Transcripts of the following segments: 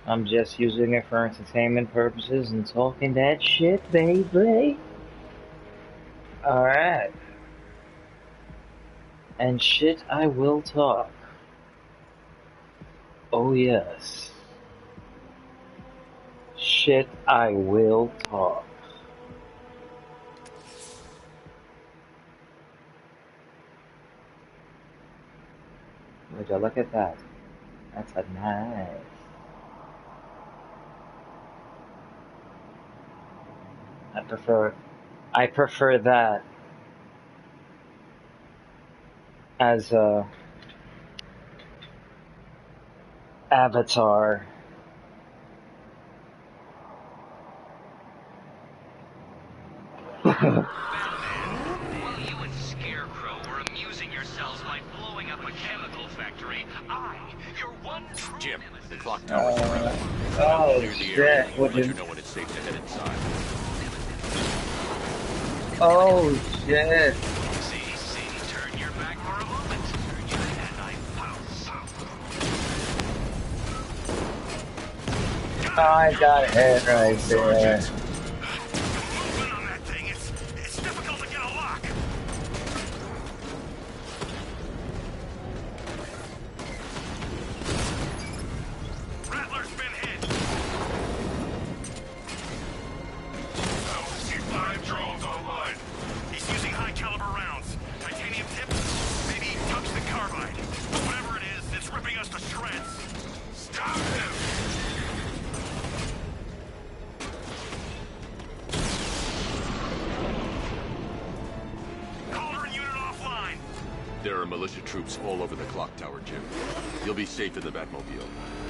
I'm just using it for entertainment purposes and talking that shit, baby. Alright. And shit I will talk. Oh yes. Shit I will talk. Would you look at that? That's a nice. I prefer that as a avatar. Batman, while you and Scarecrow were amusing yourselves by blowing up a chemical factory, your one true Jim, nemesis... the clock tower's ready. Oh Clear the shit! area. What Let did? you know when it's safe to head inside. Oh shit! See, turn your back for a moment. Turn your head, I pounce. Oh, I got hit right there. Movement on that thing, it's difficult to get a lock. Rattler's been hit. LC-5 drones online. He's using high-caliber rounds. Titanium tip, maybe tungsten carbide. Whatever it is, it's ripping us to shreds. Stop him! There are militia troops all over the clock tower, Jim. You'll be safe in the Batmobile.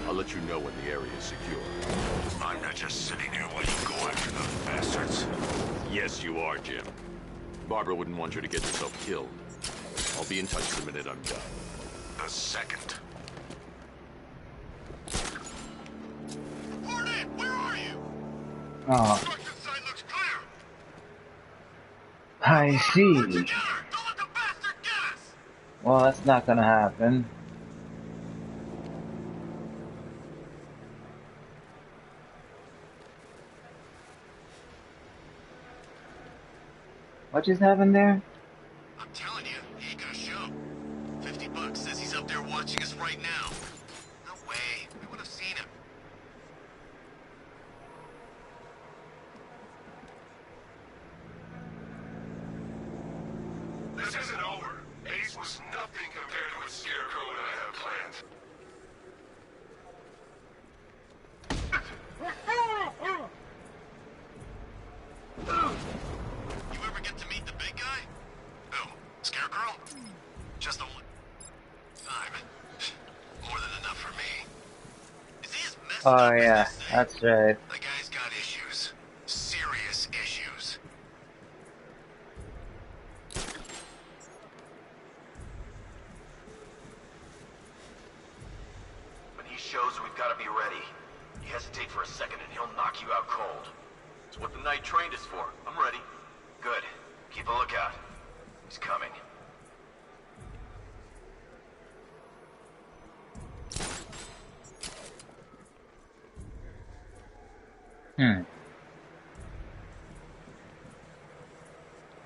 I'll let you know when the area is secure. I'm not just sitting here letting you go after those bastards. Yes, you are, Jim. Barbara wouldn't want you to get yourself killed. I'll be in touch the minute I'm done. The second. Report in! Where are you? Oh, Construction site looks clear. I see. Work together! Don't let the bastard get us! Well, that's not gonna happen. What just happened there? I'm telling you, he ain't gonna show. $50 says he's up there watching us right now. No way. We would have seen him. This isn't over. Ace was nothing compared to what Scarecrow and I have planned. You ever get to meet the big guy? Who? Scarecrow? Just the one time. More than enough for me. Is he as messed Oh up as yeah, they say? that's right. The guy's got issues. Serious issues. When he shows, we've got to be ready. You hesitate for a second and he'll knock you out cold. It's what the night trained us for. I'm ready. Good. Keep a lookout. He's coming.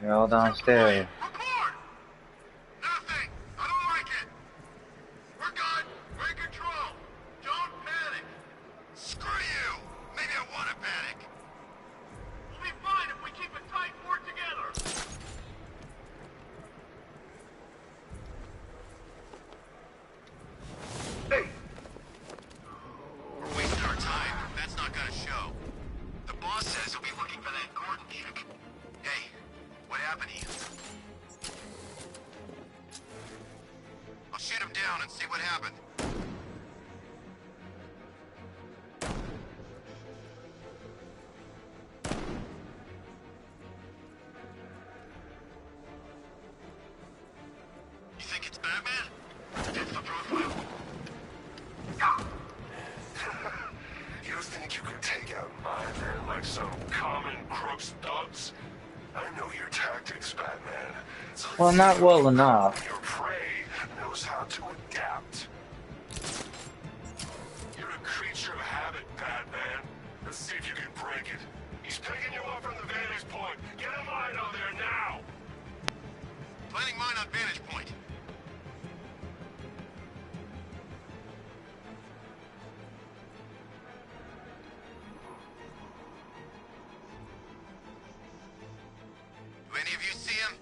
You're all downstairs. Report! Nothing! I don't like it! We're good! We're in control! Don't panic! Screw you! Maybe I want to panic! We'll be fine if we keep a tight fort together! Hey! We're wasting our time. That's not gonna show. The boss says he'll be looking for that Gordon chick. Hey, what happened to you? I'll shoot him down and see what happened. You think it's Batman? It's the profile. You think you can take out my men like some common crooks thugs? I know your tactics, Batman. So Well, not well enough. your prey knows how to adapt. You're a creature of habit, Let's see if you can break it. He's picking you up from the vantage point. Get a mine out there now! Planting mine on vantage point. Do any of you see him?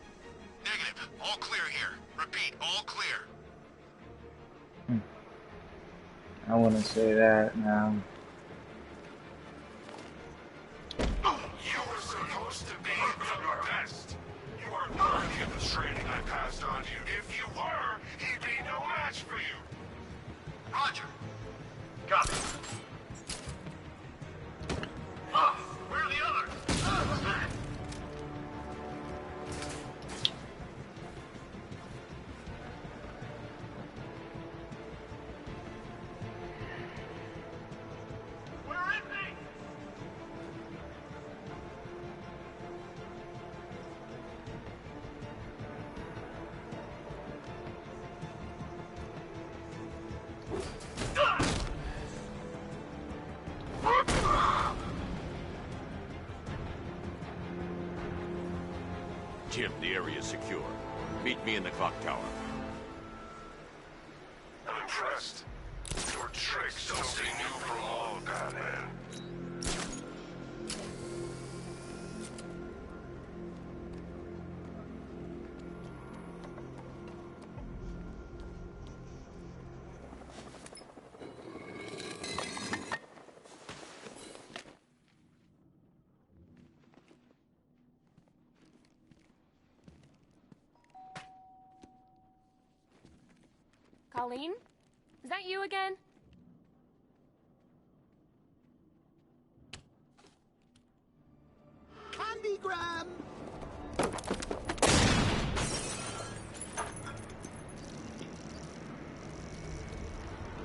Negative. All clear here. Repeat, all clear. I wouldn't say that now. You were supposed to be your best. You are not worthy of the training I passed on to you. If you were, he'd be no match for you. Roger. Copy. Where are the others? Where is he? Jim, the area is secure. Meet me in the clock tower. I'm impressed. Your tricks don't stay new for long, Batman. Colleen? Is that you again? Candygram!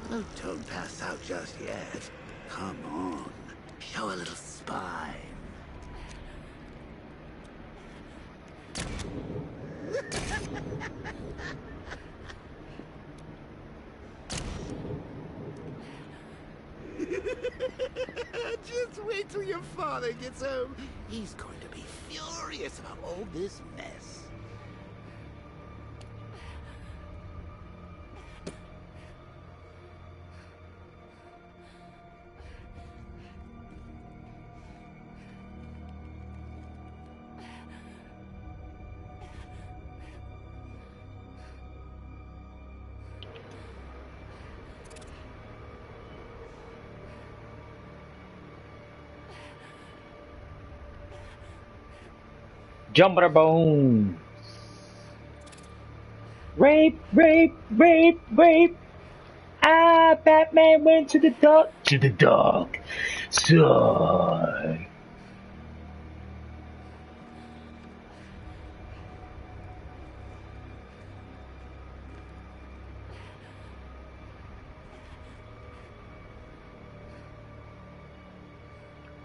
Oh, don't pass out just yet. Come on. Show a little spine. Just wait till your father gets home. He's going to be furious about all this mess. Jumper bones. Rape, rape, rape, rape. Ah, Batman went to the dark side.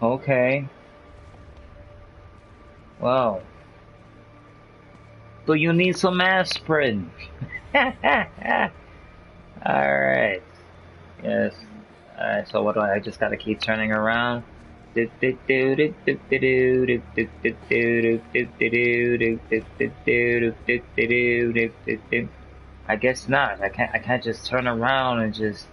Okay. Wow. Do you need some aspirin? Alright. Yes. Alright, so what do I just gotta keep turning around? I guess not. I can't just turn around and just.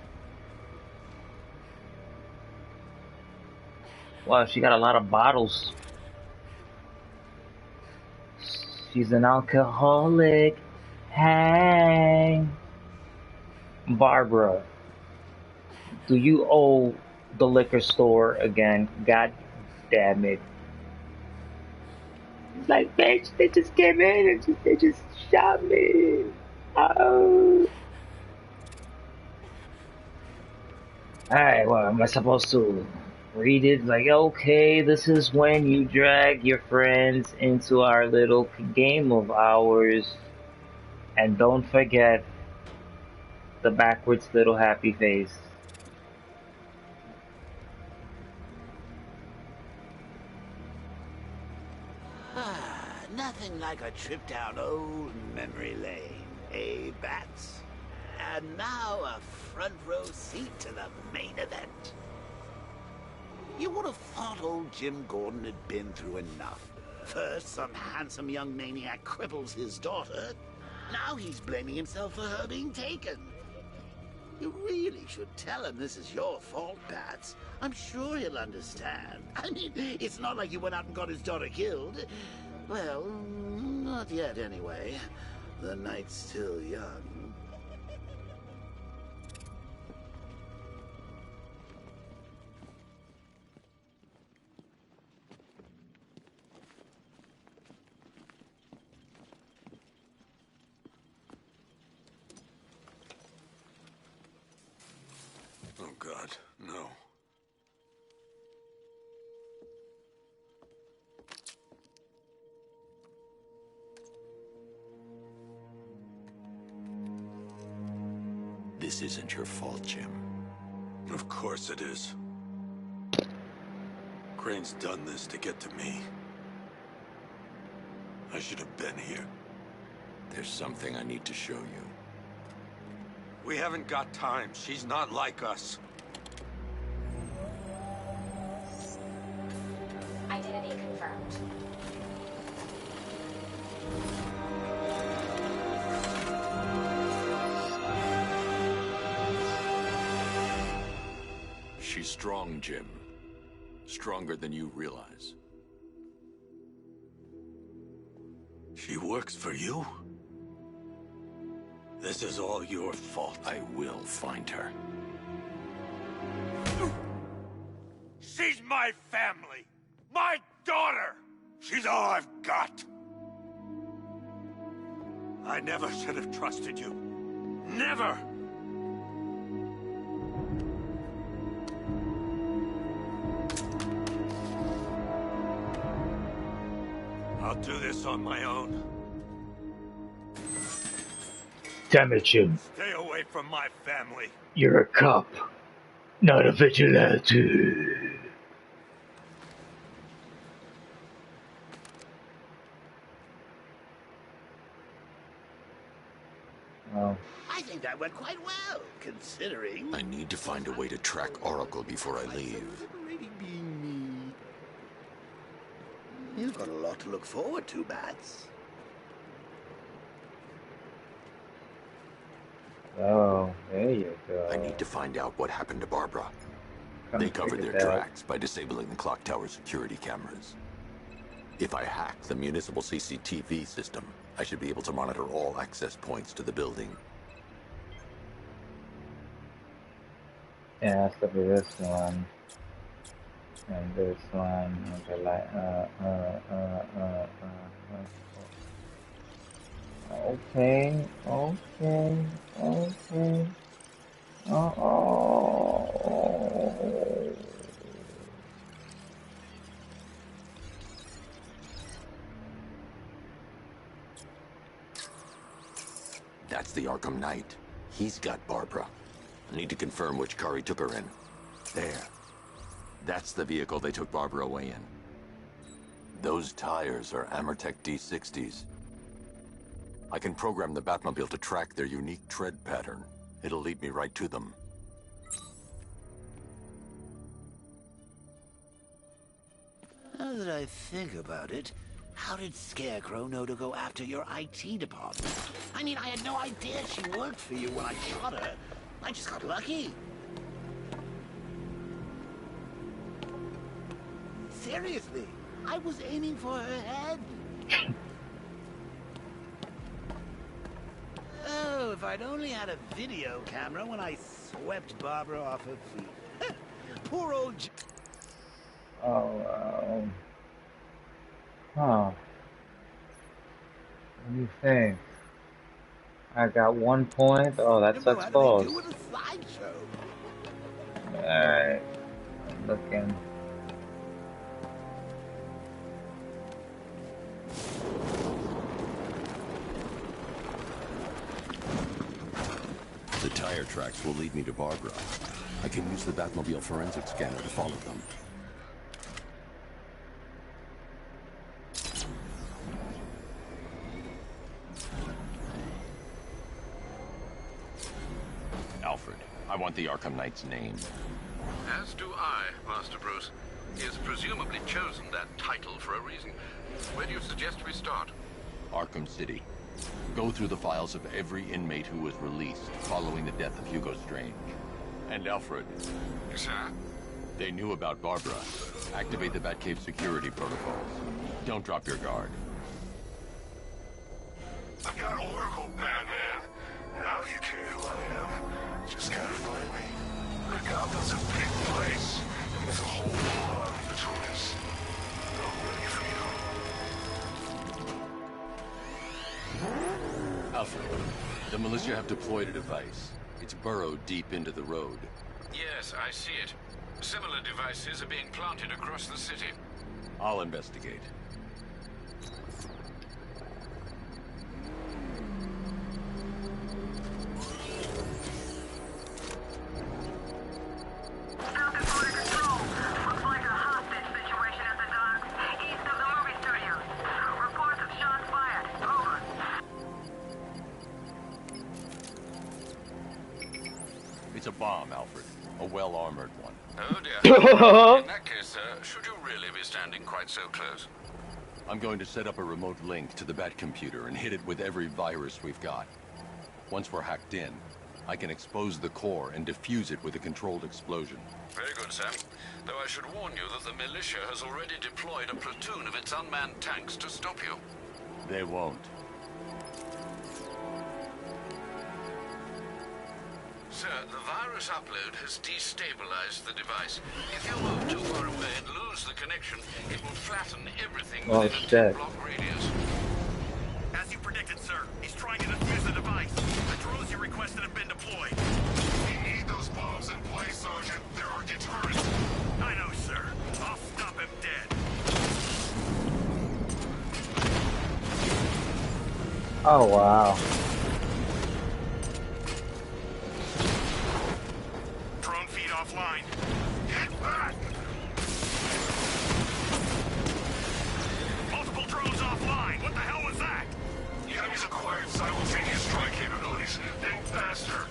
Wow, she got a lot of bottles. She's an alcoholic. Hey. Barbara, do you owe the liquor store again? God damn it. It's like, bitch, they just came in and they just shot me. Oh. Alright, well, am I supposed to read it? Like, okay, this is when you drag your friends into our little game of ours. And don't forget the backwards little happy face. Nothing like a trip down old memory lane, eh, Bats? And now a front row seat to the main event. You would have thought old Jim Gordon had been through enough. First, some handsome young maniac cripples his daughter. Now he's blaming himself for her being taken. You really should tell him this is your fault, Bats. I'm sure he'll understand. I mean, it's not like you went out and got his daughter killed. Well, not yet anyway. The night's still young. Oh, God, no. This isn't your fault, Jim. Of course it is. Crane's done this to get to me. I should have been here. There's something I need to show you. We haven't got time. She's not like us. Identity confirmed. She's strong, Jim. Stronger than you realize. She works for you? This is all your fault. I will find her. She's my family! My daughter! She's all I've got! I never should have trusted you. Never! I'll do this on my own. Damn it, Jim. Stay away from my family. You're a cop, not a vigilante. Oh. I think that went quite well, considering. I need to find a way to track Oracle before I leave. Already being me. You've got a lot to look forward to, Bats. Oh, there you go. I need to find out what happened to Barbara. Come They covered figure their that out. tracks by disabling the clock tower security cameras. If I hack the municipal CCTV system, I should be able to monitor all access points to the building. Yeah, it's gonna be this one. And this one. Okay, like, okay, okay, okay. Oh. That's the Arkham Knight. He's got Barbara. I need to confirm which car he took her in. There. That's the vehicle they took Barbara away in. Those tires are Amertech D60s. I can program the Batmobile to track their unique tread pattern. It'll lead me right to them. Now that I think about it, how did Scarecrow know to go after your IT department? I mean, I had no idea she worked for you when I shot her. I just got lucky. Seriously, I was aiming for her head. Oh, if I'd only had a video camera when I swept Barbara off her feet. Poor old Oh, huh. What do you think? I got 1 point. Oh, that sucks balls. do with a slideshow. Alright. I'm looking. The tire tracks will lead me to Barbara. I can use the Batmobile forensic scanner to follow them. Alfred, I want the Arkham Knight's name. As do I, Master Bruce. He has presumably chosen that title for a reason. Where do you suggest we start? Arkham City. Go through the files of every inmate who was released following the death of Hugo Strange. And Alfred. Yes, sir? They knew about Barbara. Activate the Batcave security protocols. Don't drop your guard. I got Oracle, Batman. Now you care who I am. Just gotta find me. The Gotham's a big place, and there's a whole lot between us. I'm ready for you. Alfred, the militia have deployed a device. It's burrowed deep into the road. Yes, I see it. Similar devices are being planted across the city. I'll investigate. It's a bomb, Alfred. A well-armored one. Oh dear. In that case, should you really be standing quite so close? I'm going to set up a remote link to the Bat computer and hit it with every virus we've got. Once we're hacked in, I can expose the core and defuse it with a controlled explosion. Very good, Sam. Though I should warn you that the militia has already deployed a platoon of its unmanned tanks to stop you. They won't. Sir, the virus upload has destabilized the device. If you move too far away and lose the connection, it will flatten everything within a 10-block radius. As you predicted, sir, he's trying to defuse the device. The drones you requested have been deployed. We need those bombs in place, Sergeant. There are deterrents. I know, sir. I'll stop him dead. Oh, wow. Drone feed offline. Get back! Multiple drones offline. What the hell was that? The enemy's acquired simultaneous strike capabilities. Think faster.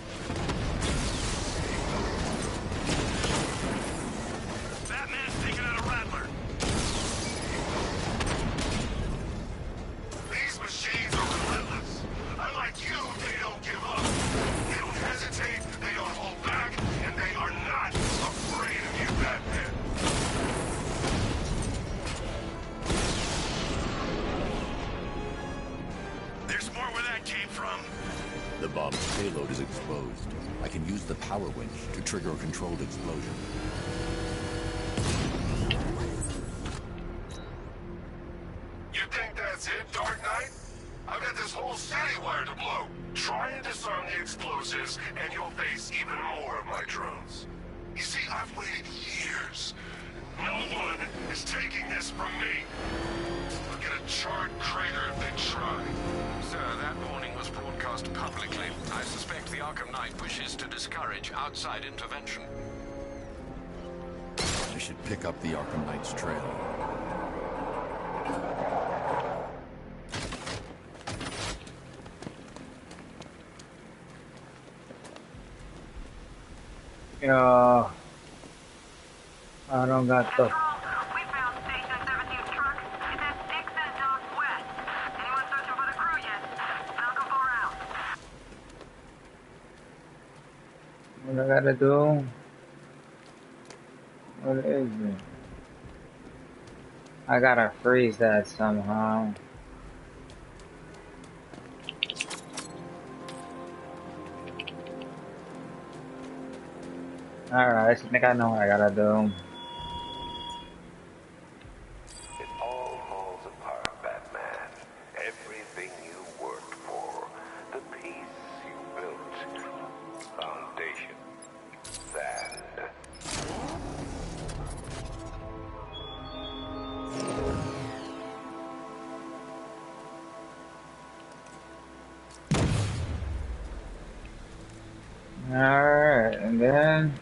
Batman's taking out a Rattler. These machines are relentless. Unlike you, they don't give up. They don't hesitate, they don't hold back, and they are not afraid of you, Batman. There's more where that came from. The bomb's payload is exposed. I can use the power winch to trigger a controlled explosion. You think that's it, Dark Knight? I've got this whole city wired to blow. Try and disarm the explosives, and you'll face even more of my drones. You see, I've waited years. No one is taking this from me. I'll get a charred crater if they try. Sir, that warning was broadcast publicly. I suspect the Arkham Knight wishes to discourage outside intervention. I should pick up the Arkham Knight's trail. Yeah. I don't got the. We found Station 17's truck. It's at Dixon Dock West. Anyone searching for the crew yet? Falcon 4 out. What I gotta do? What is it? I gotta freeze that somehow. Alright, I think I know what I gotta do. It all falls apart, Batman. Everything you worked for, the peace you built, foundation, sand. Alright, and then.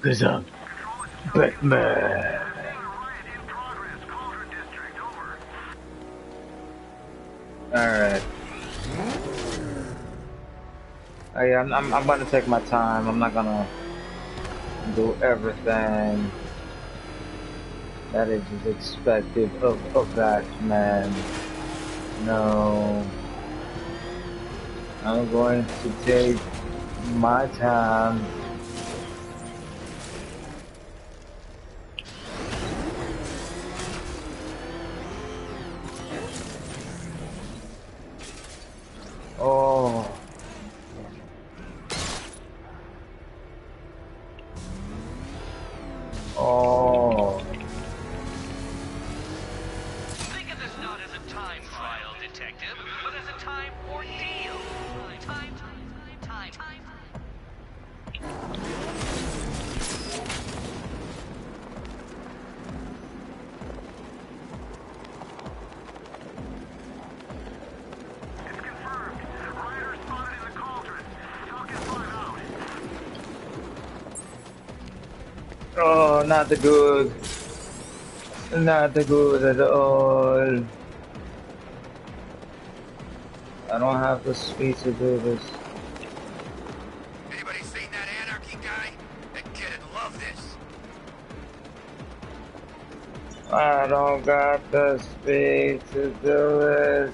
Cause I'm Batman. Alright. I'm gonna take my time. I'm not gonna do everything that is expected of that man. No, I'm going to take my time. Oh. Oh. Think of this not as a time trial, detective, but as a time ordeal. Time. It's confirmed. Rider spotted in the cauldron. Talk is 5 out. Oh, not the good. Not the good at all. I don't have the speed to do this. Anybody seen that anarchy guy? That kid'd love this. I don't got the speed to do this.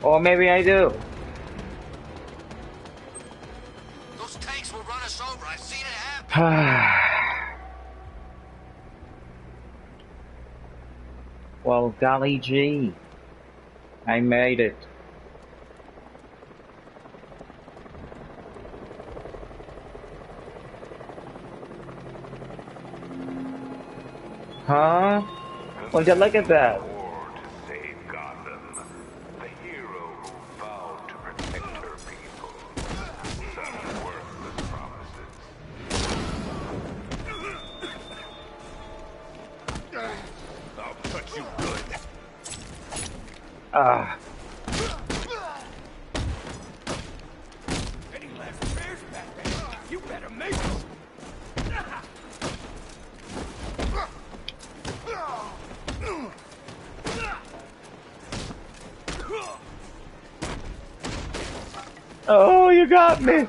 Or maybe I do. Those tanks will run us over. I've seen it happen. Well, golly gee. I made it. Huh? Would you look at that? War to save Gotham. The hero who vowed to protect her people. Such worthless promises. I'll cut you good. Ah. Any last spares back there? You better make them. Oh, you got me.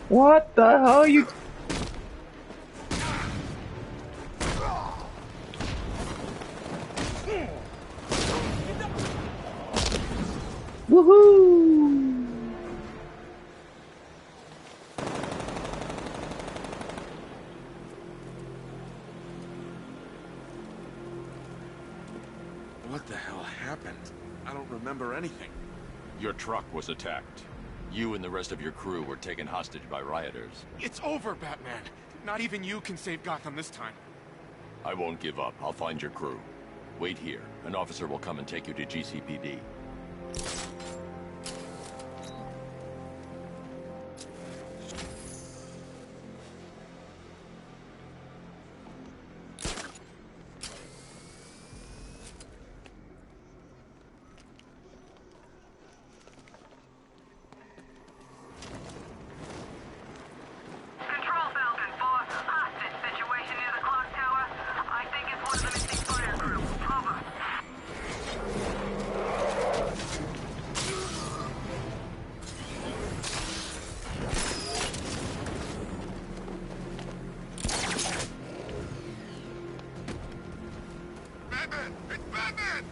What the hell are you? Woohoo! What the hell happened? I don't remember anything. Your truck was attacked. You and the rest of your crew were taken hostage by rioters. It's over, Batman. Not even you can save Gotham this time. I won't give up. I'll find your crew. Wait here. An officer will come and take you to GCPD. Control Falcon 4. Hostage situation near the clock tower. I think it's one of the missing fire crew. Over. Batman! It's Batman!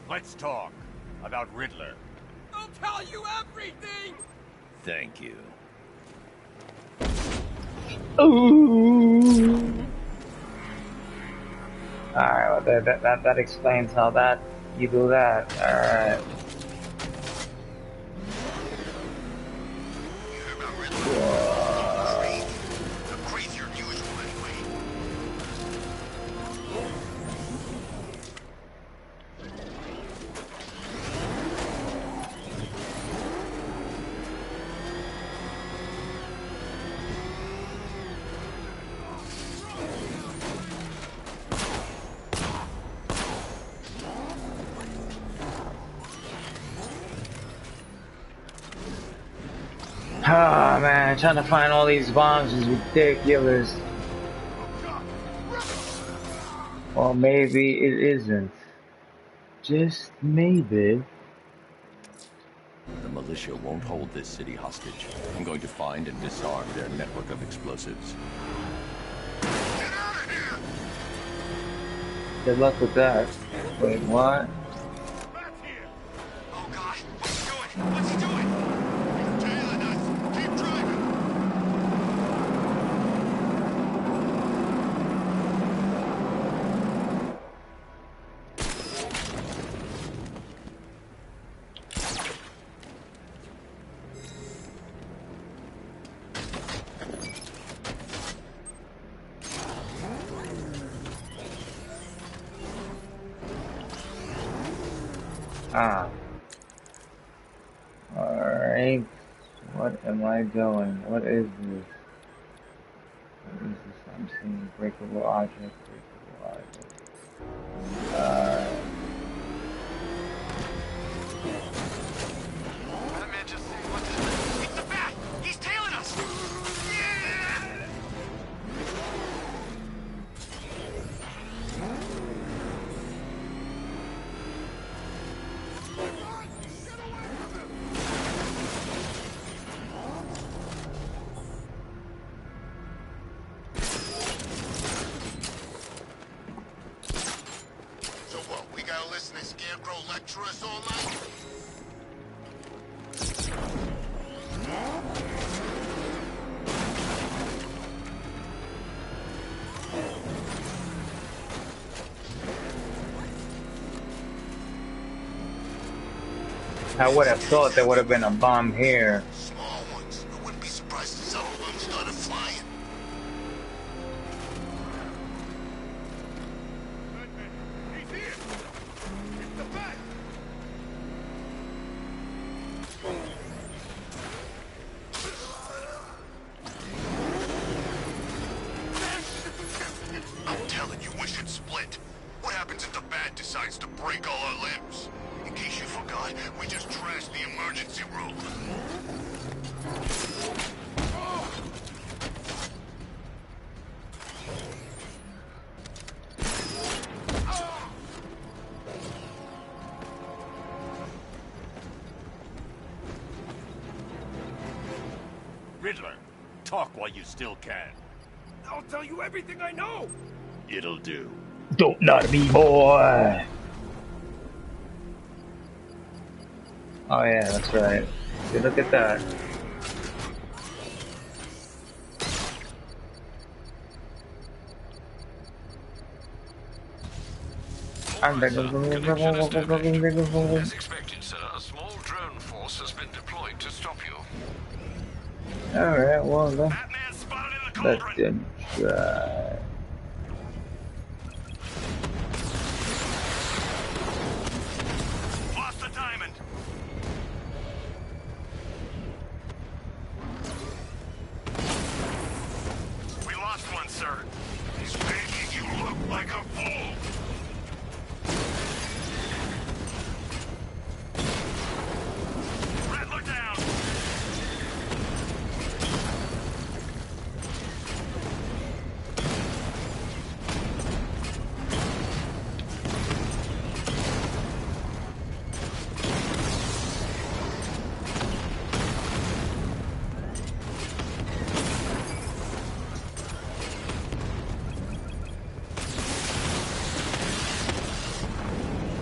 Let's talk about Riddler. I'll tell you everything! Thank you. Ooh. Alright, well, that explains how that you do that. Alright. You heard about Riddler? Crazy. Crazier than usual, anyway. man, trying to find all these bombs is ridiculous. Or maybe it isn't. Just maybe. The militia won't hold this city hostage. I'm going to find and disarm their network of explosives. Good luck with that. Wait, what? Oh God, what's he doing? What's he doing? He's tailing us. Keep driving. Ah. Alright. What am I doing? What is this? What is this I'm seeing? Breakable object, breakable object. That man just said, what the? It's the bat! He's tailing us! Yeah! So what, we gotta listen to Scarecrow lecture us all night? I would have thought there would have been a bomb here. Small ones. I wouldn't be surprised if some of them started flying. He's here! It's the bat! I'm telling you, we should split. What happens if the bat decides to break all our limbs? In case you forgot, we just trashed the emergency room. Riddler, talk while you still can. I'll tell you everything I know. It'll do. Don't nod me, boy! Oh yeah, that's right. See, look at that. As expected, sir, a small drone force has been deployed to stop you. Alright, well, let's Batman spotted in the cauldron. try. Lost the diamond. We lost one, sir. He's making you look like a fool. Rattler down.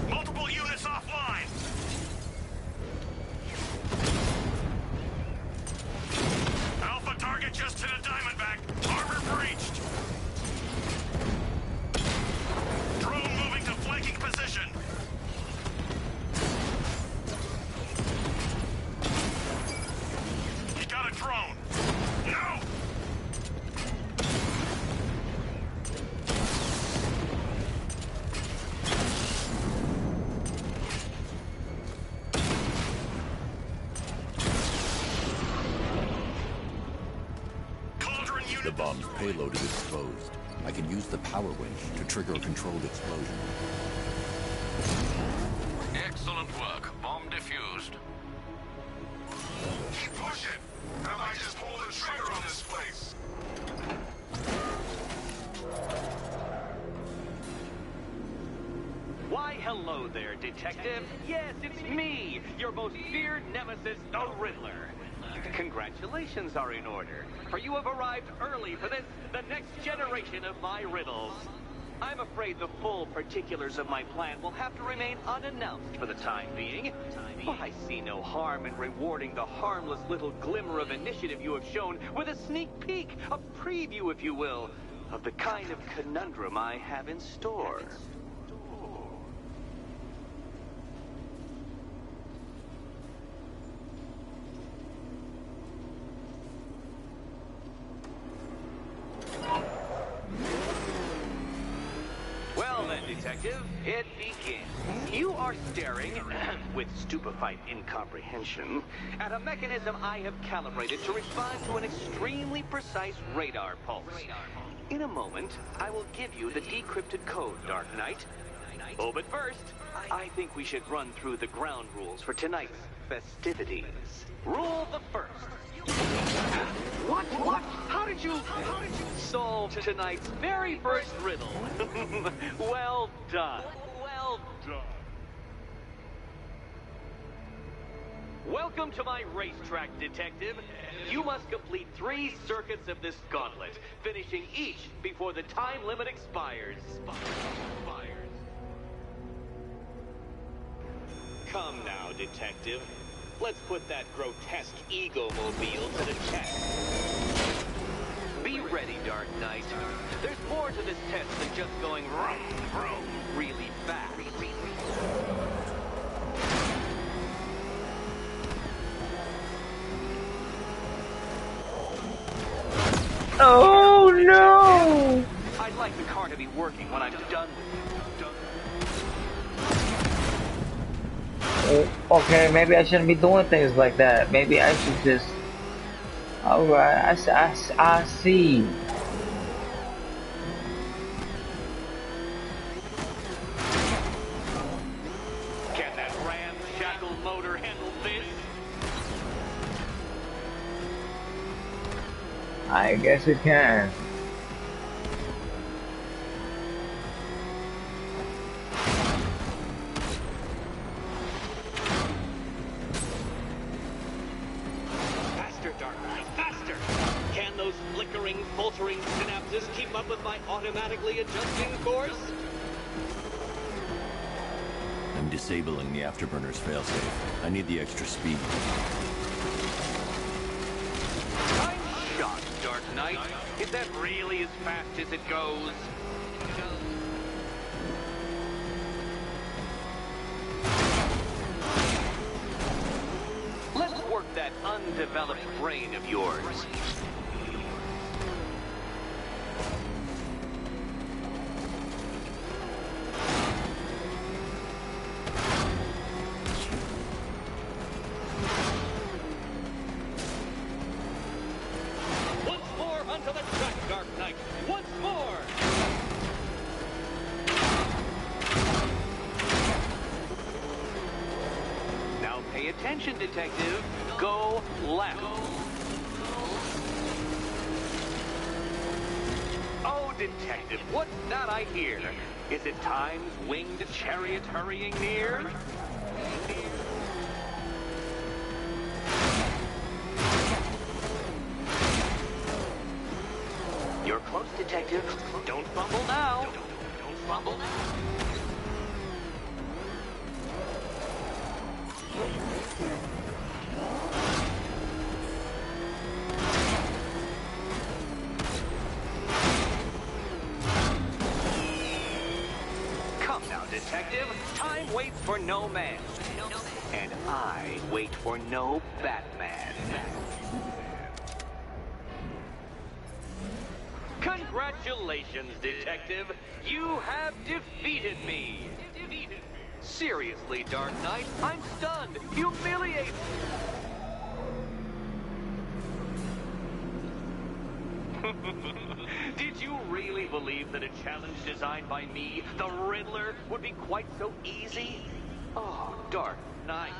Multiple units offline. Alpha target just hit a Diamondback. Armor breached. Drone moving to flanking position. He got a drone. No! Cauldron unit. The bomb's payload is exposed. I can use the power winch to trigger a controlled explosion. Excellent work. Bomb defused. Keep pushing. I might just hold hello there, Detective. Yes, it's me, your most feared nemesis, the Riddler. Congratulations are in order, for you have arrived early for this, the next generation of my riddles. I'm afraid the full particulars of my plan will have to remain unannounced for the time being, but I see no harm in rewarding the harmless little glimmer of initiative you have shown with a sneak peek, a preview, if you will, of the kind of conundrum I have in store. Well then, Detective, it begins. You are staring, with stupefied incomprehension, at a mechanism I have calibrated to respond to an extremely precise radar pulse. In a moment, I will give you the decrypted code, Dark Knight. Oh, but first, I think we should run through the ground rules for tonight's festivities. Rule the first. What? How did you solve tonight's very first riddle? Well done. Well done. Welcome to my racetrack, Detective. You must complete 3 circuits of this gauntlet, finishing each before the time limit expires. Come now, Detective. Let's put that grotesque ego-mobile to the test. Be ready, Dark Knight. There's more to this test than just going vroom, vroom, really fast. Oh no! I'd like the car to be working when I'm done with it. Okay, maybe I shouldn't be doing things like that. Maybe I should just... Alright, I see. Can that ramshackle motor handle this? I guess it can. Faltering synapses keep up with my automatically adjusting course? I'm disabling the afterburner's failsafe. I need the extra speed. I'm shocked, Dark Knight. Is that really as fast as it goes? Let's work that undeveloped brain of yours. Attention, Detective. Go left. Oh, Detective, what's that I hear? Is it time's winged chariot hurrying near? You're close, Detective. Don't fumble now. Don't fumble now. Come now, Detective. Time waits for no man. And I wait for no Batman. Congratulations, Detective. You have defeated me. Seriously, Dark Knight, I'm stunned, humiliated. Did you really believe that a challenge designed by me, the Riddler, would be quite so easy? Oh, Dark Knight,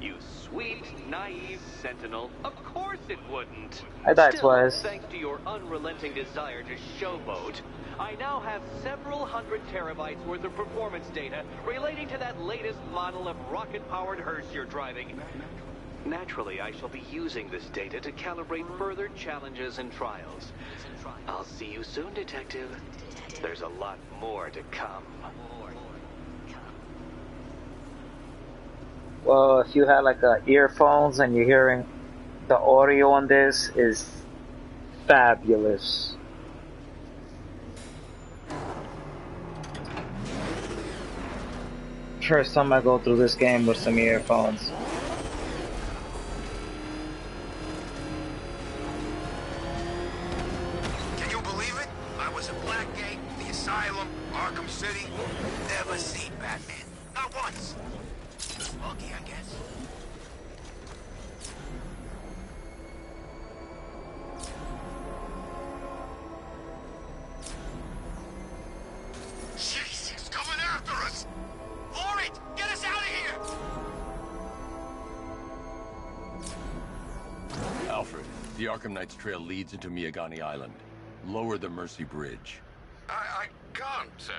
You sweet, naive sentinel. Of course it wouldn't. I died Still, twice. thanks to your unrelenting desire to showboat, I now have several hundred terabytes worth of performance data relating to that latest model of rocket-powered hearse you're driving. Naturally, I shall be using this data to calibrate further challenges and trials. I'll see you soon, Detective. There's a lot more to come. Well, if you had like earphones and you're hearing the audio on this is fabulous. First time I go through this game with some earphones. Can you believe it? I was at Blackgate, the Asylum, Arkham City. Never seen Batman. Not once. Lucky, I guess. Jeez, he's coming after us! Lawrence, get us out of here! Alfred, the Arkham Knight's trail leads into Miagani Island. Lower the Mercy Bridge. I can't, sir.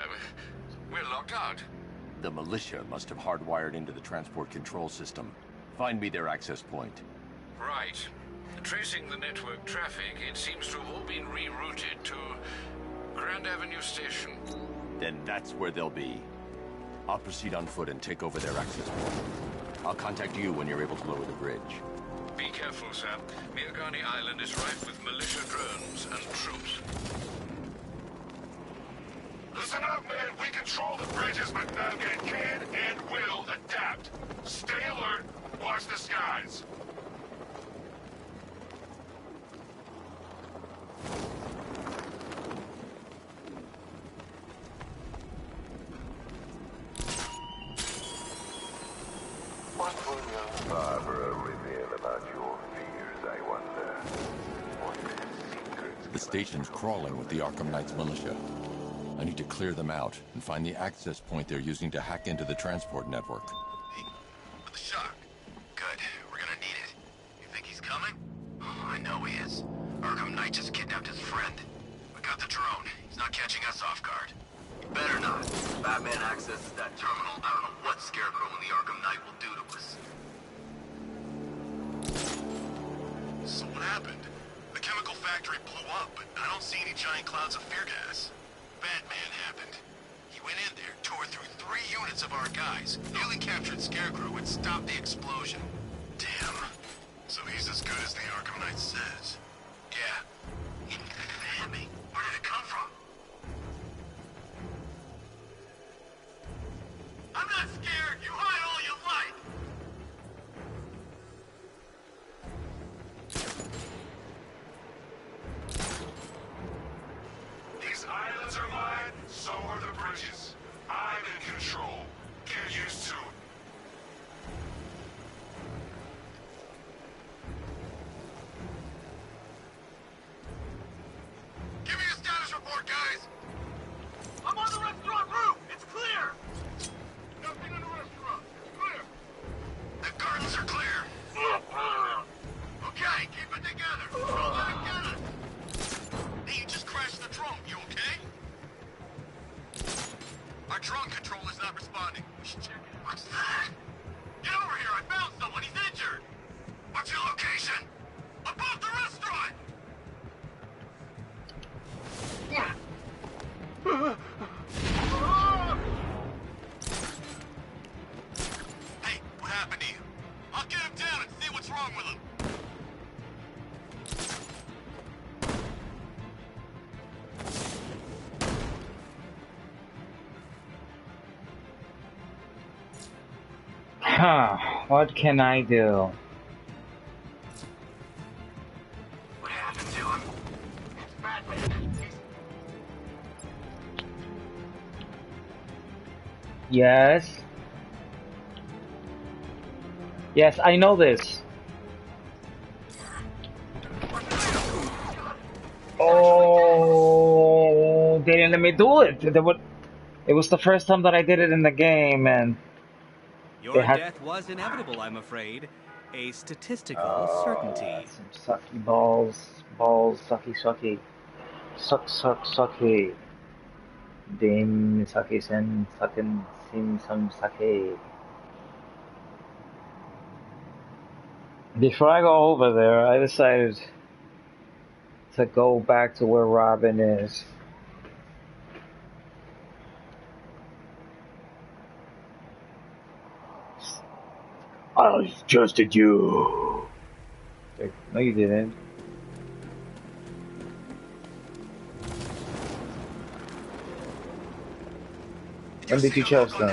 We're locked out. The militia must have hardwired into the transport control system. Find me their access point. Right. Tracing the network traffic, it seems to have all been rerouted to Grand Avenue Station. Then that's where they'll be. I'll proceed on foot and take over their access point. I'll contact you when you're able to lower the bridge. Be careful, sir. Miagani Island is rife with militia drones and troops. Listen up, man. We control the bridges, but Batman can and will adapt. Stay alert. Watch the skies. What will young Barbara reveal about your fears, I wonder? What secrets... The station's crawling with the Arkham Knight's militia. I need to clear them out and find the access point they're using to hack into the transport network. Hey, with the shock. Good. We're gonna need it. You think he's coming? Oh, I know he is. Arkham Knight just kidnapped his friend. We got the drone. He's not catching us off guard. You better not. If Batman accesses that terminal, I don't know what Scarecrow and the Arkham Knight will do to us. So what happened? The chemical factory blew up, but I don't see any giant clouds of fear gas. Batman happened. He went in there, tore through 3 units of our guys, nearly captured Scarecrow, and stopped the explosion. Damn. So he's as good as the Arkham Knight says. Yeah. He hit me. Where did it come from? I'm not scared. You hide all you like. These islands are mine, so are the bridges. I'm in control. Get used to it. Give me a status report, guys. I'm on the restaurant roof. It's clear. Nothing in the restaurant. It's clear. The gardens are clear. Okay, keep it together. Don't let it get us. Hey, you just crashed the drone. You okay? Our drone controller's not responding. We should check it. What's that? Get over here. I found someone. He's injured. What's your location? Above the restaurant. Hey, what happened to you? I'll get him down and see what's wrong with him. Huh, what can I do? What happened to him? It's Batman. Yes? Yes, I know this. Oh, they didn't let me do it. It was the first time that I did it in the game, and Your death was inevitable, I'm afraid. A statistical certainty. Some sucky balls. Balls, sucky, sucky. Suck, suck, sucky. Dim, sucky, sen, suckin, sim, some sucky. Before I go over there, I decided to go back to where Robin is. I trusted you. No, you didn't. When did you trust him?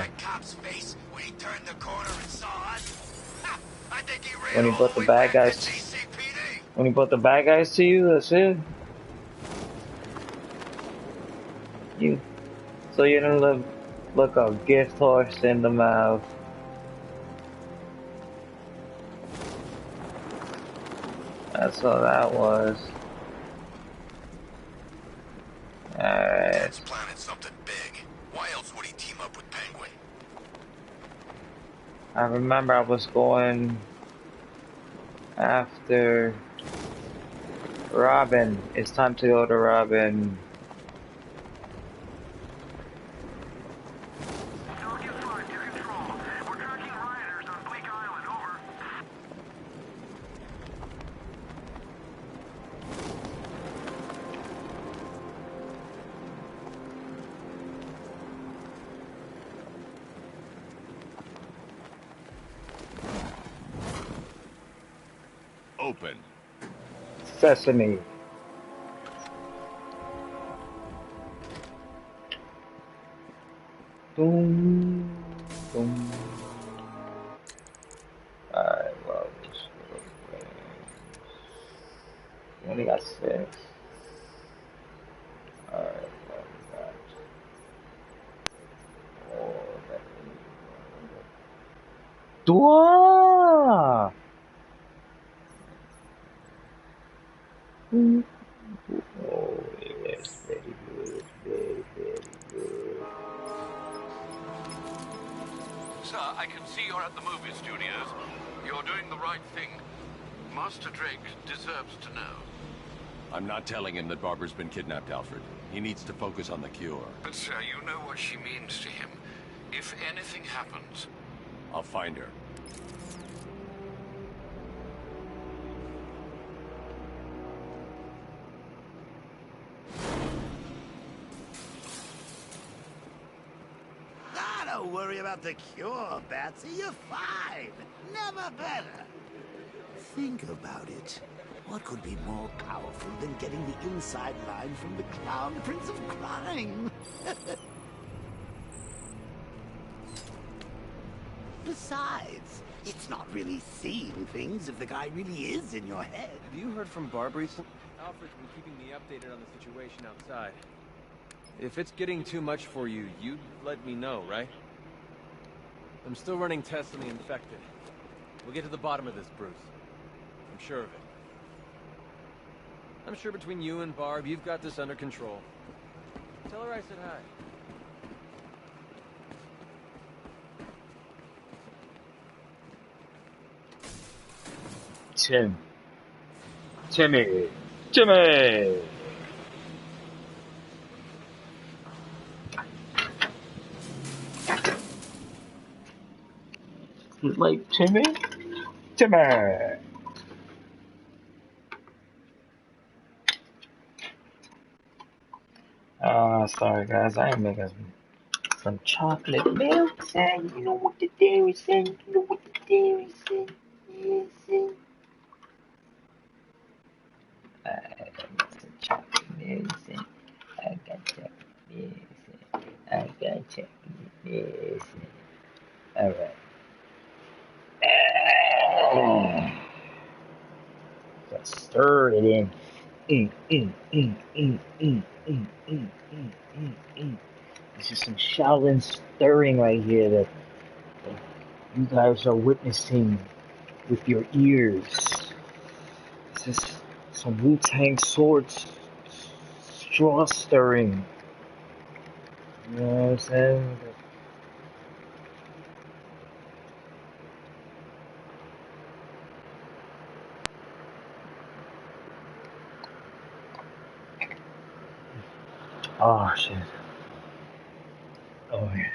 When he turned the corner and saw us? I think he ran When he all brought the the way bad back to guys. GCPD. When he brought the bad guys to you, that's it. So you didn't look a gift horse in the mouth. That's all that was. Alright. Ted's planning something big. Why else would he team up with Penguin? I remember I was going after Robin. It's time to go to Robin. Open. Sesame. Boom. Boom. Alright, well, we only got 6. Alright, well, we got 4. Oh, yes, very good, very, very good. Sir, I can see you're at the movie studios. You're doing the right thing. Master Drake deserves to know. I'm not telling him that Barbara's been kidnapped, Alfred. He needs to focus on the cure. But sir, you know what she means to him. If anything happens... I'll find her. Don't worry about the cure, Batsy. You're fine. Never better. Think about it. What could be more powerful than getting the inside line from the Clown Prince of Crime? Besides, it's not really seeing things if the guy really is in your head. Have you heard from Barb recently? Alfred's been keeping me updated on the situation outside. If it's getting too much for you, you'd let me know, right? I'm still running tests on the infected. We'll get to the bottom of this, Bruce. I'm sure of it. I'm sure between you and Barb, you've got this under control. Tell her I said hi. Timmy! Like Timmy? Sorry guys, I am making some chocolate milk, and you know what the dairy said, yes, I got some chocolate milk, and I got chocolate milk, I got chocolate milk, alright. Just stir it in. This is some Shaolin stirring right here that you guys are witnessing with your ears. This is some Wu-Tang swords straw stirring. You know what I'm saying? Oh shit. Oh yeah.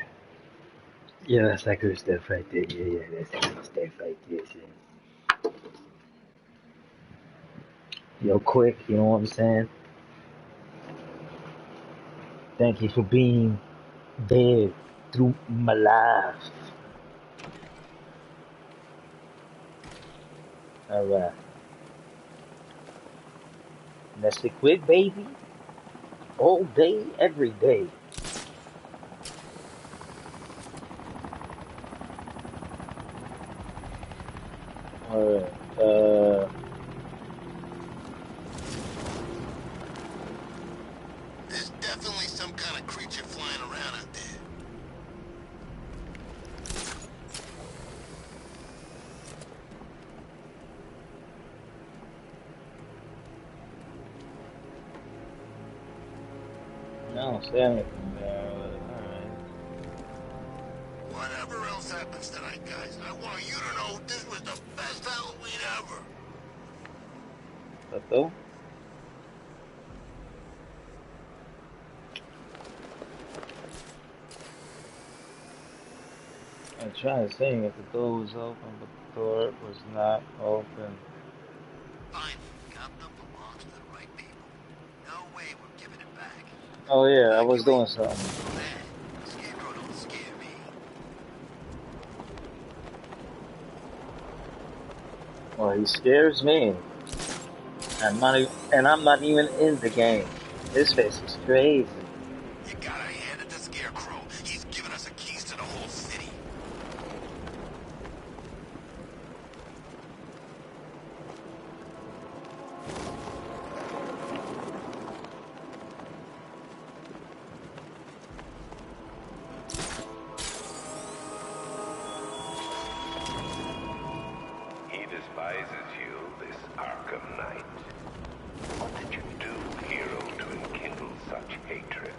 Yeah, that's that good stuff right there. Yeah, that's that good stuff right there. Shit. Yo, quick, you know what I'm saying? Thank you for being there through my life. Alright. That's it quick, baby. All day, every day. Alright. There's definitely some kind of creature flying around out there. I don't say anything there. Alright. Whatever else happens tonight, guys, I want you to know this was the best Halloween ever. That though? I tried saying if the door was open, but the door was not open. Fine. Compton belongs to the right people. No way we're giving it back. Oh yeah, I was doing something. Scarecrow don't scare me. Well, he scares me. And I'm not even in the game. His face is crazy. You gotta hand it to Scarecrow. He's given us the keys to the whole city. He despises you, this Arkham Knight. What did you do, hero, to enkindle such hatred?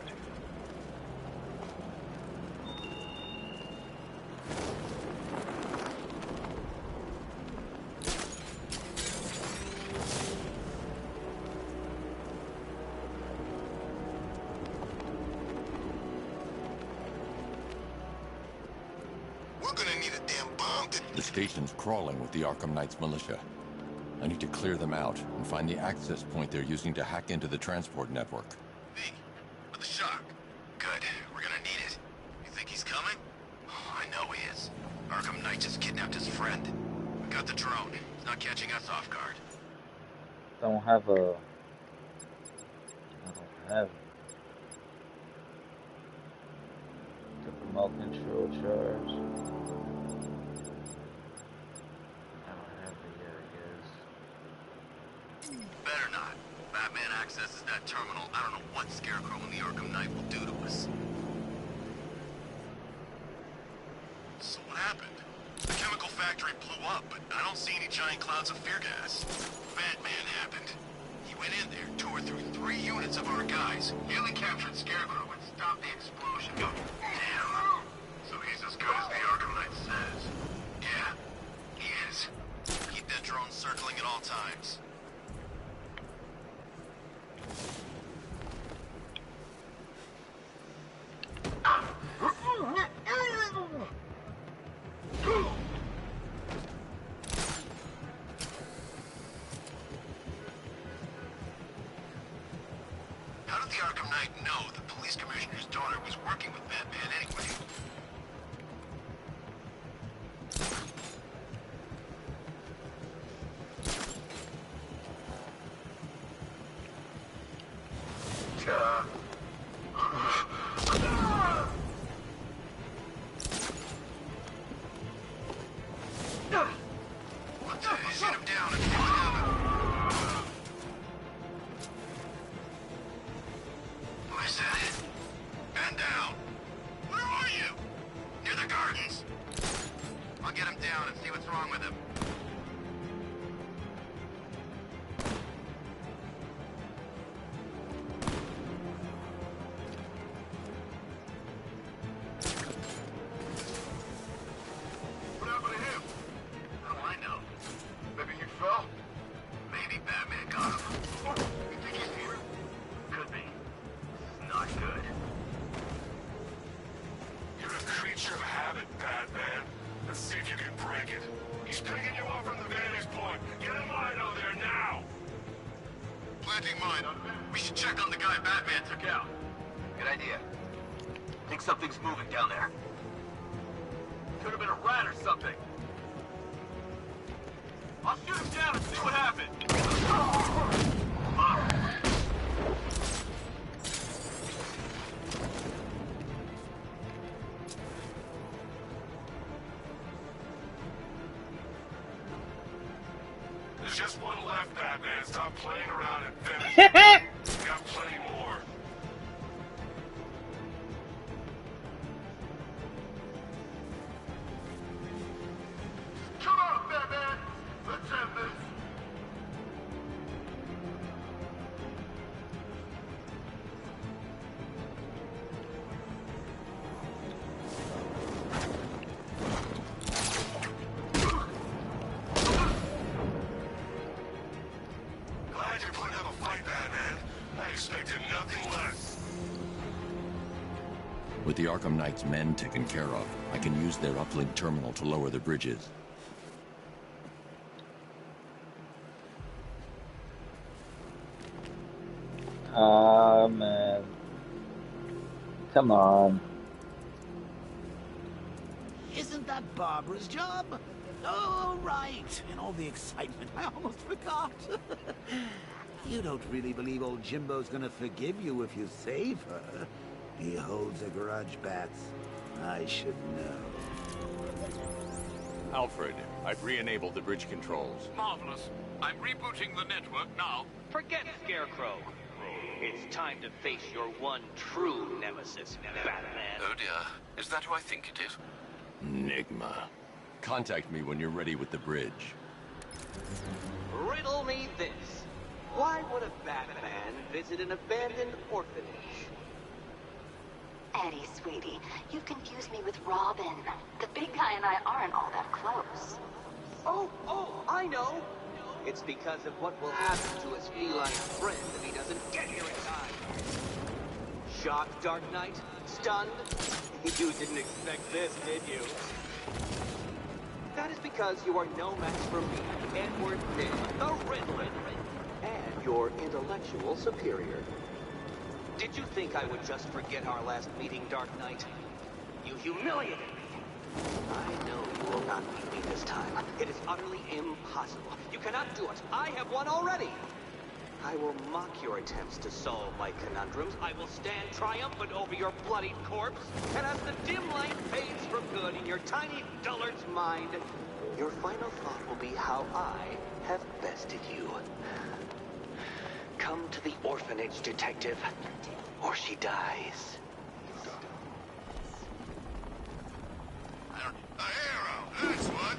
We're gonna need a damn bomb to... The station's crawling with the Arkham Knight's militia. I need to clear them out and find the access point they're using to hack into the transport network. Me, with the shock. Good, we're gonna need it. You think he's coming? Oh, I know he is. Arkham Knight just kidnapped his friend. We got the drone. He's not catching us off guard. I don't have a the remote control charge. I don't have it yet, I guess. Better not. Batman accesses that terminal. I don't know what Scarecrow and the Arkham Knight will do to us. So what happened? The chemical factory blew up, but I don't see any giant clouds of fear gas. Batman happened. He went in there, tore through 3 units of our guys, nearly captured Scarecrow and stopped the explosion. Damn. So he's as good as the Arkham Knight says. Yeah, he is. Keep that drone circling at all times. How did the Arkham Knight know the police commissioner's daughter was working with Batman anyway? What the hell? Shoot him down and see what happens. Where's that? Man down. Where are you? Near the gardens. I'll get him down and see what's wrong with him. What happened to him? How do I know? Maybe he fell? Maybe Batman got him. You think he's here? Could be. This is not good. Watch your habit, Batman. Let's see if you can break it. He's picking you up from the vantage point. Get a line out there now! Planting mine. We should check on the guy Batman took out. Good idea. Think something's moving down there. Could have been a rat or something. I'll shoot him down and see what happens. There's just one left, Batman. Stop playing around and finish it. We got plenty more. Come on, Batman! Let's have this! Glad you're putting up a fight, Batman. I expected nothing less. With the Arkham Knight's men taken care of, I can use their uplink terminal to lower the bridges. Ah, man. Come on. Isn't that Barbara's job? Oh, right. In all the excitement, I almost forgot. You don't really believe old Jimbo's gonna forgive you if you save her. He holds a grudge, Bats. I should know. Alfred, I've re-enabled the bridge controls. Marvelous. I'm rebooting the network now. Forget Scarecrow. It's time to face your one true nemesis, Batman. Oh dear. Is that who I think it is? Enigma. Contact me when you're ready with the bridge. Riddle me this. Why would a Batman visit an abandoned orphanage? Eddie, sweetie, you've confused me with Robin. The big guy and I aren't all that close. Oh, I know. It's because of what will happen to his feline friend if he doesn't get here in time. Shocked, Dark Knight? Stunned? You didn't expect this, did you? That is because you are no match for me, Edward Nygma, the Riddler, and your intellectual superior. Did you think I would just forget our last meeting, Dark Knight? You humiliated me. I know you will not beat me this time. It is utterly impossible. You cannot do it. I have won already. I will mock your attempts to solve my conundrums. I will stand triumphant over your bloodied corpse. And as the dim light fades for good in your tiny dullard's mind, your final thought will be how I have bested you. Come to the orphanage, detective, or she dies. A hero, that's what.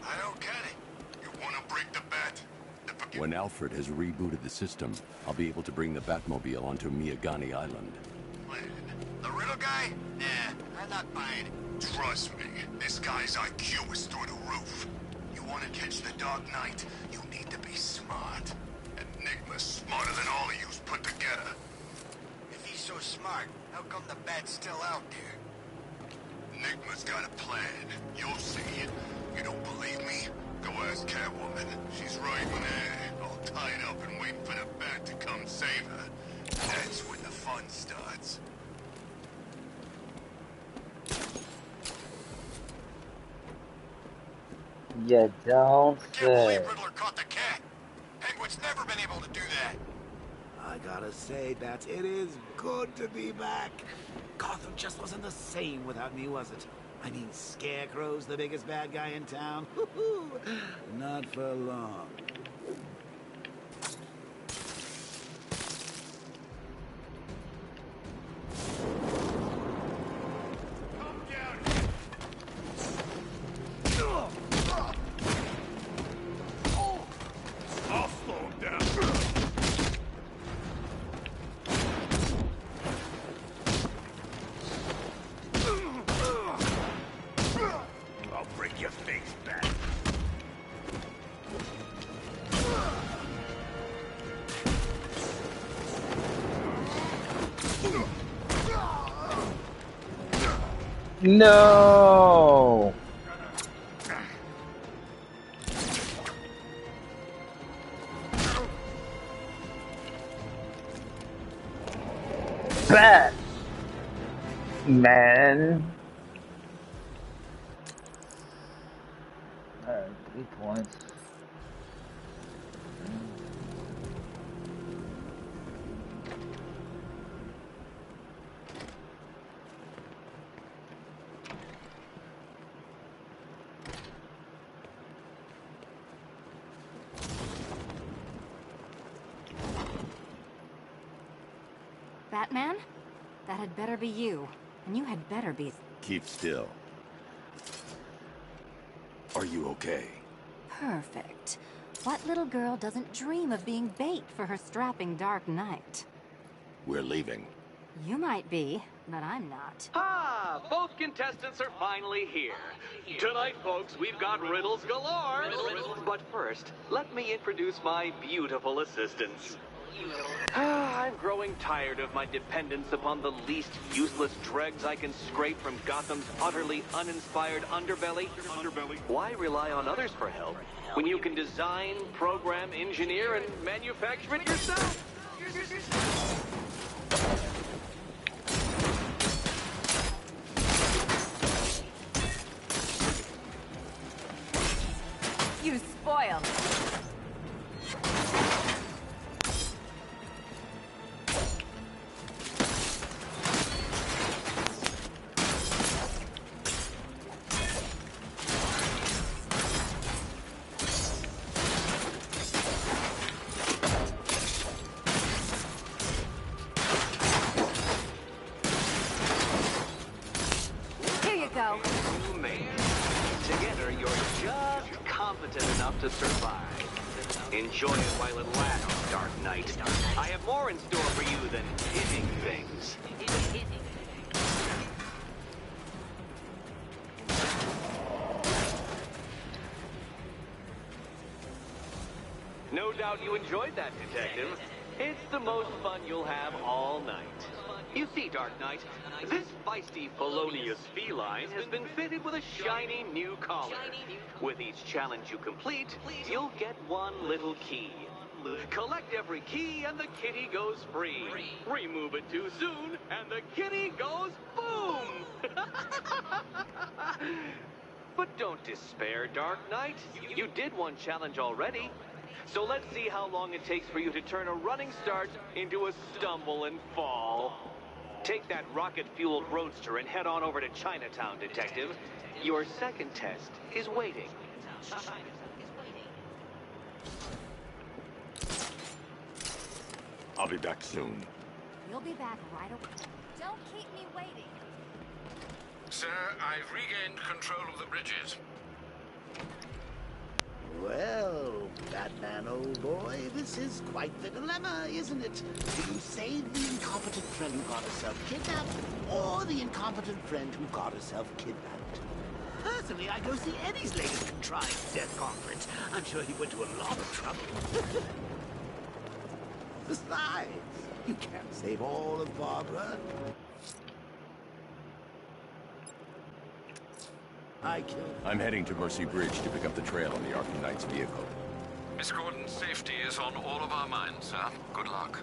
I don't get it. You want to break the bat? When Alfred has rebooted the system, I'll be able to bring the Batmobile onto Miyagani Island. The riddle guy? Nah, I'm not buying it. Trust me, this guy's IQ is through the roof. You want to catch the Dark Knight, you need to be smart. Enigma's smarter than all of yous put together. If he's so smart, how come the bat's still out there? Enigma's got a plan. You'll see. You don't believe me? Go ask Catwoman. She's right in there, all tied up and waiting for the bat to come save her. That's when the fun starts. You don't Can't say. believe Riddler caught the cat. Penguin's never been able to do that. I gotta say, Bats, it is good to be back. Gotham just wasn't the same without me, was it? I mean, Scarecrow's the biggest bad guy in town. Not for long. I'll slow him down. I'll break your face back. No! Bat! Man. Alright, 3 points. Batman? That had better be you. And you had better be... Keep still. Are you okay? Perfect. What little girl doesn't dream of being bait for her strapping Dark Knight? We're leaving. You might be, but I'm not. Ah, both contestants are finally here. Tonight, folks, we've got riddles galore. But first, let me introduce my beautiful assistants. I'm growing tired of my dependence upon the least useless dregs I can scrape from Gotham's utterly uninspired underbelly. Why rely on others for help when you can design, program, engineer, and manufacture it yourself? You spoiled it. You made it. Together, you're just competent enough to survive. Enjoy it while it lasts, Dark Knight. I have more in store for you than hitting things. No doubt you enjoyed that, Detective. It's the most fun you'll have all night. You see, Dark Knight, this feisty, felonious feline has been fitted with a shiny new collar. With each challenge you complete, you'll get one little key. Collect every key and the kitty goes free. Remove it too soon and the kitty goes boom! But don't despair, Dark Knight. You did one challenge already. So let's see how long it takes for you to turn a running start into a stumble and fall. Take that rocket-fueled roadster and head on over to Chinatown, Detective. Your second test is waiting. I'll be back soon. You'll be back right away. Don't keep me waiting. Sir, I've regained control of the bridges. Well, Batman, old boy, this is quite the dilemma, isn't it? Do you save the incompetent friend who got herself kidnapped, or the incompetent friend who got herself kidnapped? Personally, I go see Eddie's latest contrived death conference. I'm sure he went to a lot of trouble. Besides, you can't save all of Barbara. I'm heading to Mercy Bridge to pick up the trail on the Arkham Knight's vehicle. Miss Gordon's safety is on all of our minds, sir. Good luck.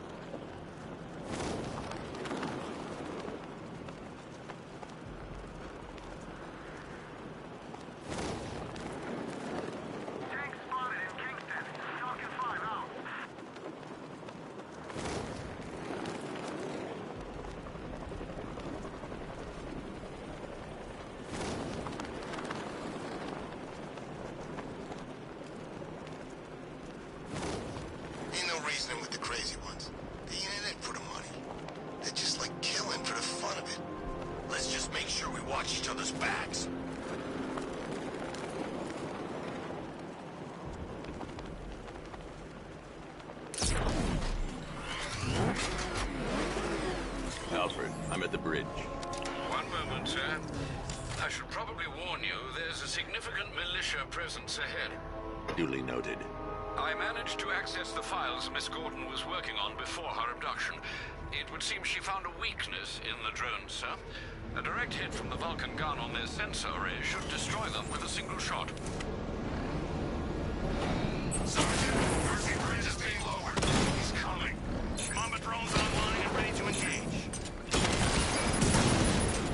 Alfred, I'm at the bridge. One moment, sir. I should probably warn you, there's a significant militia presence ahead. Duly noted. I managed to access the files Miss Gordon was working on before her abduction. It would seem she found a weakness in the drones, sir. A direct hit from the Vulcan gun on their sensor array should destroy them with a single shot. Sergeant, Wiseguymrj is being lowered. He's coming. Mama drones online and ready to engage.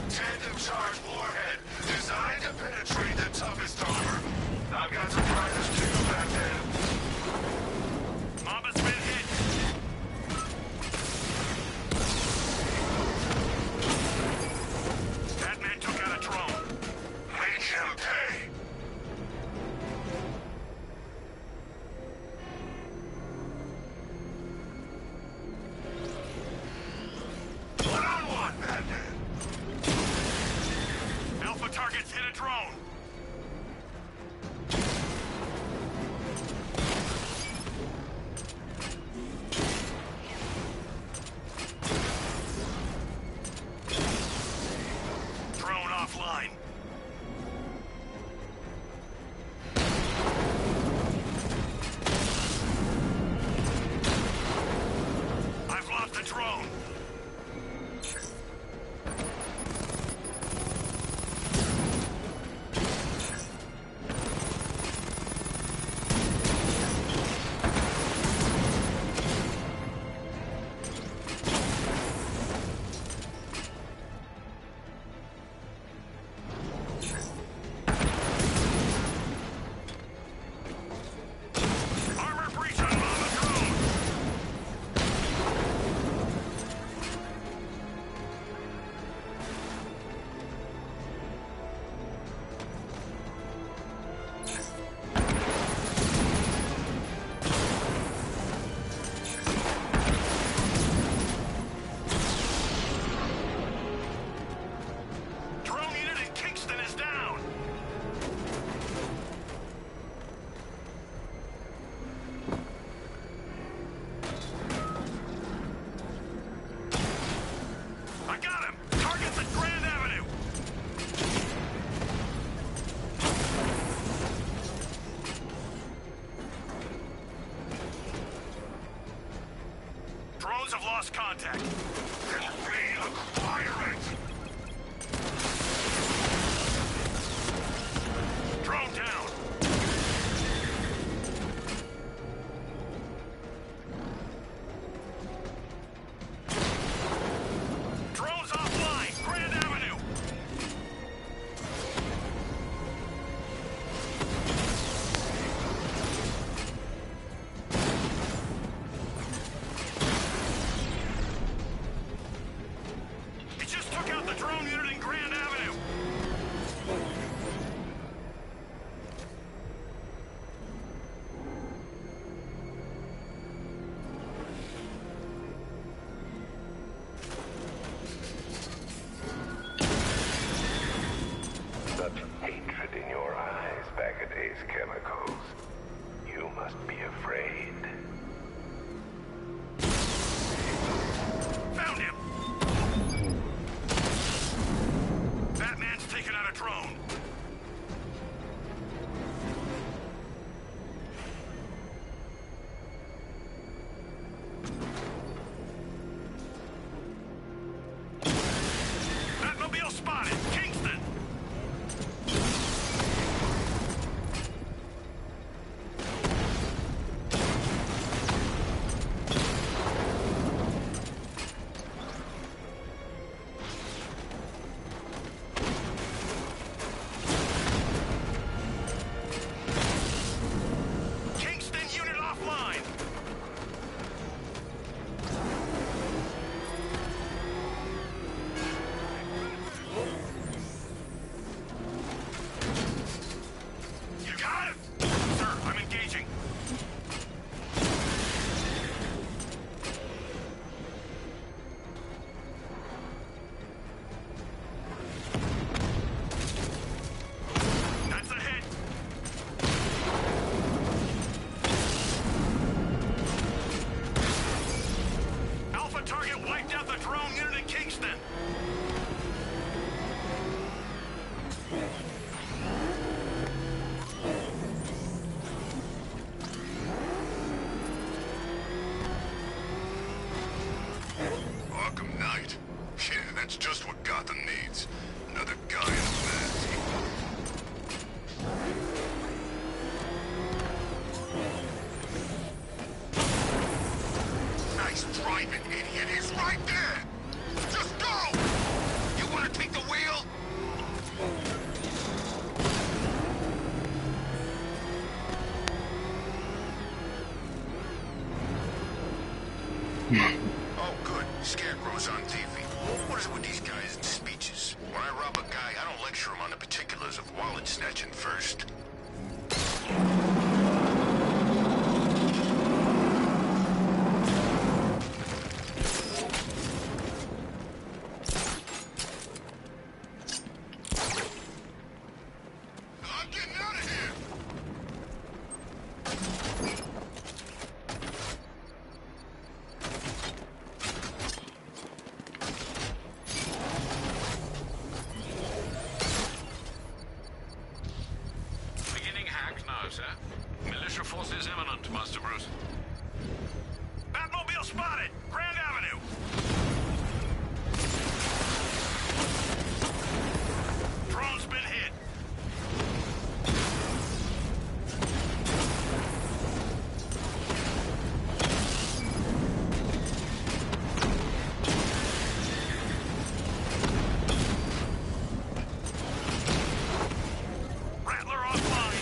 Tandem charge warhead, designed to penetrate the toughest armor. I've got surprises too back then. Mama's been hit. That man took out a drone. Make him pay. One-on-one, Batman. Alpha targets hit a drone. Drone offline. I've lost the drone. Armor breach on Mama drone. Drone unit in Kingston is down. I got him. Target's at Grand Avenue. Drones have lost contact. Then reacquire it. Drone down. Drones offline. Grand Avenue. He just took out the drone unit in Grand Avenue. Gotham needs. Another guy in a mask. Nice driving, idiot. He's right there. Just go! You want to take the wheel? Oh, good. Scarecrow's on TV. What is it with these guys and speeches? When I rob a guy, I don't lecture him on the particulars of wallet snatching first. I'm getting out of here! Beginning hack now, sir. Militia forces imminent, Master Bruce. Batmobile spotted! Grand Avenue! Drone's been hit. Rattler offline.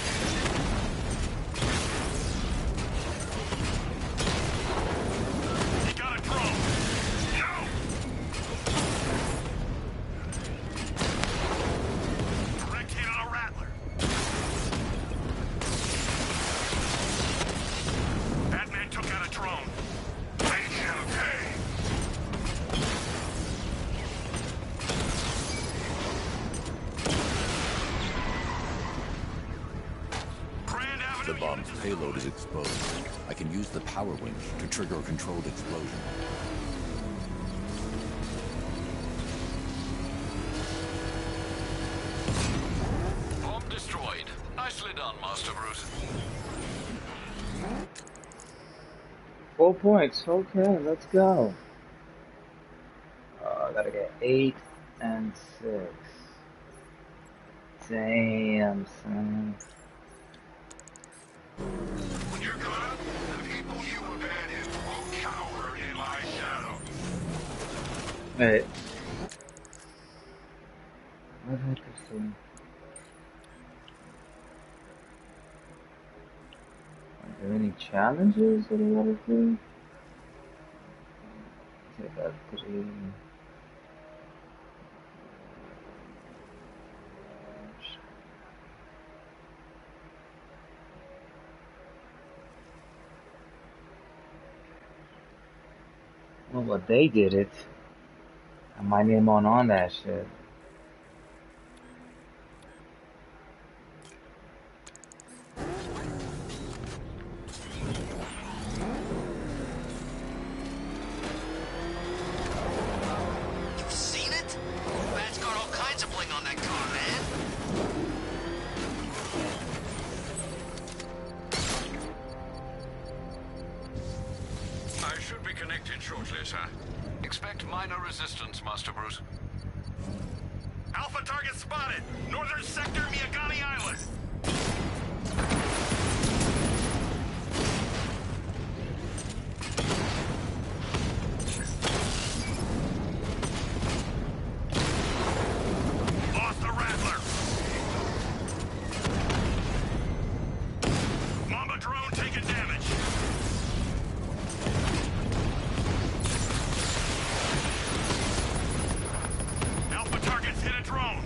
He got a drone. No! Direct hit on a Rattler. Batman took out a drone. HLK! Grand The Avenue. bomb's payload is exposed. I can use the power winch to trigger a controlled explosion. Bomb destroyed. Nicely done, Master Bruce. 4 points. Okay, let's go. I gotta get 8 and 6. Damn, son. When you're gone, the people you abandoned will cower in my shadow. Wait. What heck is this? Are there any challenges that I gotta do? Take out 3. Well, but they did it. And my name on that shit. You've seen it? Bat's got all kinds of bling on that car, man. I should be connected shortly, sir. Expect minor resistance, Master Bruce. Alpha target spotted. Northern sector, Miyagani Island. Lost the Rattler. Mamba drone taking damage. Alpha targets hit a drone.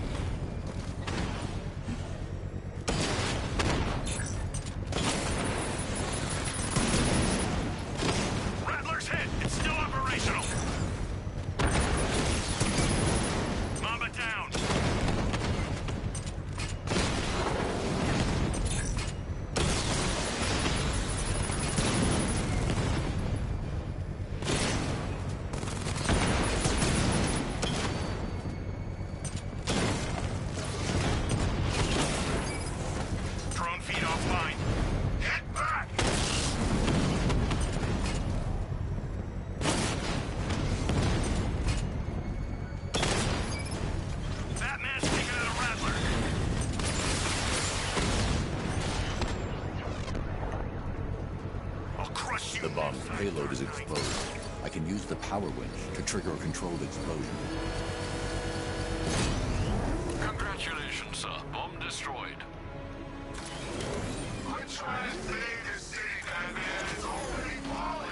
payload is exposed. I can use the power winch to trigger a controlled explosion. Congratulations, sir. Bomb destroyed. I'm trying to save this city, Batman. It's already fallen.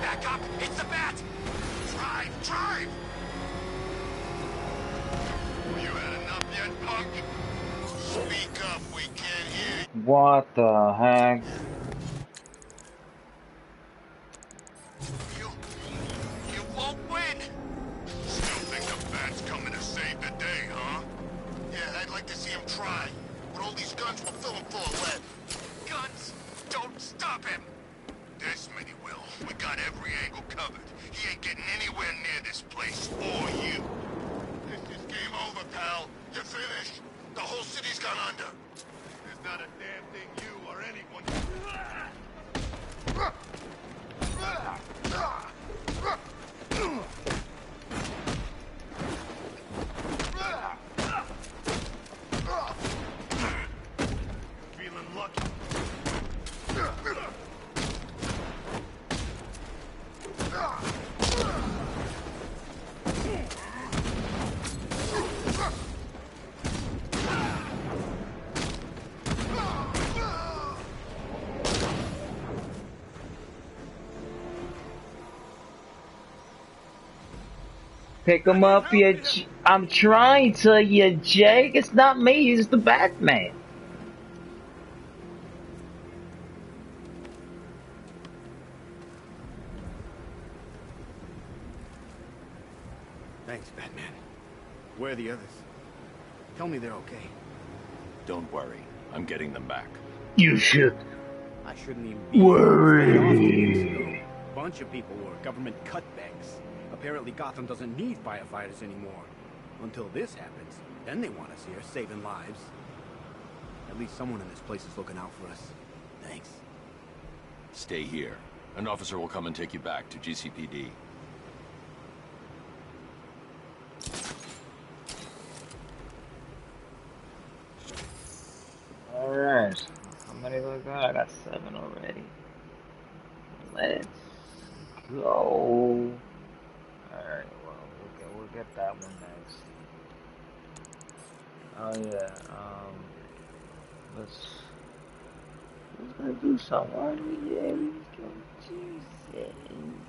Back up! It's the bat! Drive! Drive! You had enough yet, punk? Speak up, we can't hear you. What the heck? You won't win! Still think the bat's coming to save the day, huh? Yeah, I'd like to see him try. With all these guns, we'll fill him full of lead. Guns? Don't stop him! This many will. We got every angle covered. He ain't getting anywhere near this place, or you. This is game over, pal. You're finished. The whole city's gone under. There's not a damn thing you or anyone... Feeling lucky. Pick him up, I'm trying to, you Jake. It's not me, it's the Batman. Thanks, Batman. Where are the others? Tell me they're okay. Don't worry. I'm getting them back. You should I shouldn't even be worry. A bunch of people were government cutbacks. Apparently Gotham doesn't need firefighters anymore. Until this happens, then they want us here, saving lives. At least someone in this place is looking out for us. Thanks. Stay here. An officer will come and take you back to GCPD. Alright. How many do I got? I got 7 already. Let's go. Alright, well, we'll get that one next. Oh yeah, let's gonna do something, aren't we? Yeah, we was gonna do things.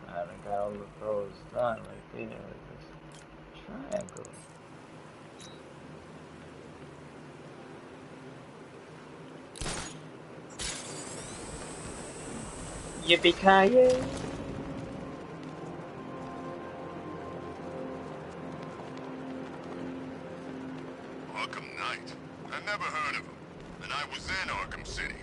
I done got all of those done right there with this triangle. Yippee-ki-yay! Arkham Knight? I never heard of him. And I was in Arkham City.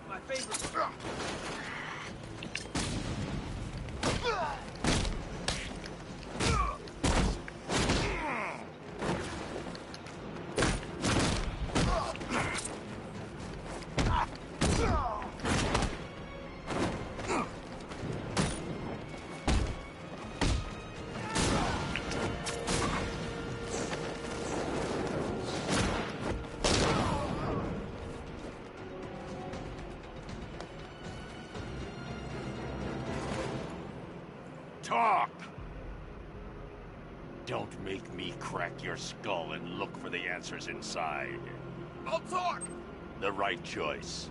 My favorite. Talk! Don't make me crack your skull and look for the answers inside. I'll talk! The right choice.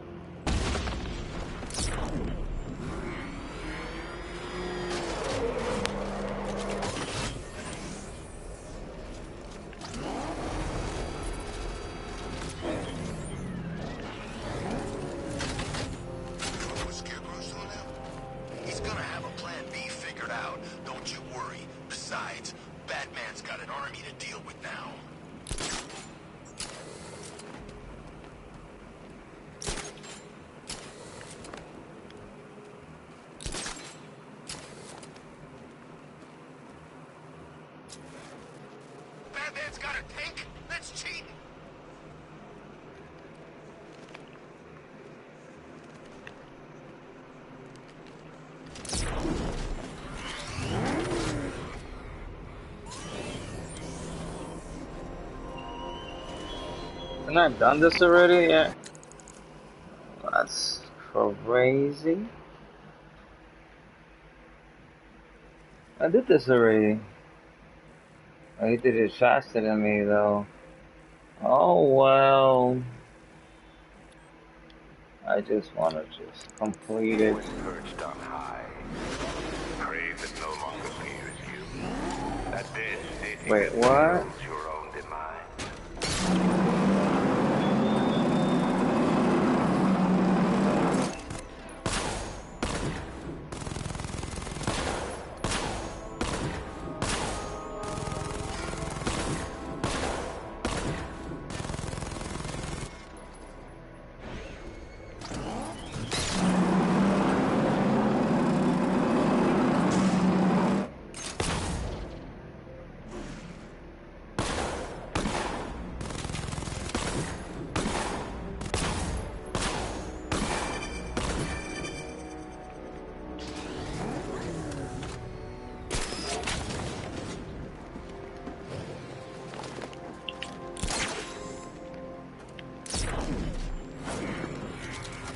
He's gonna have a plan B figured out. Don't you worry. Besides, Batman's got an army to deal with now. Haven't I done this already? Yeah. That's crazy. I did this already. Oh, he did it faster than me, though. Oh, well. I just want to just complete it. Perched on high. Crave that no longer fears you. That dead city Wait, that what? controls your own demise.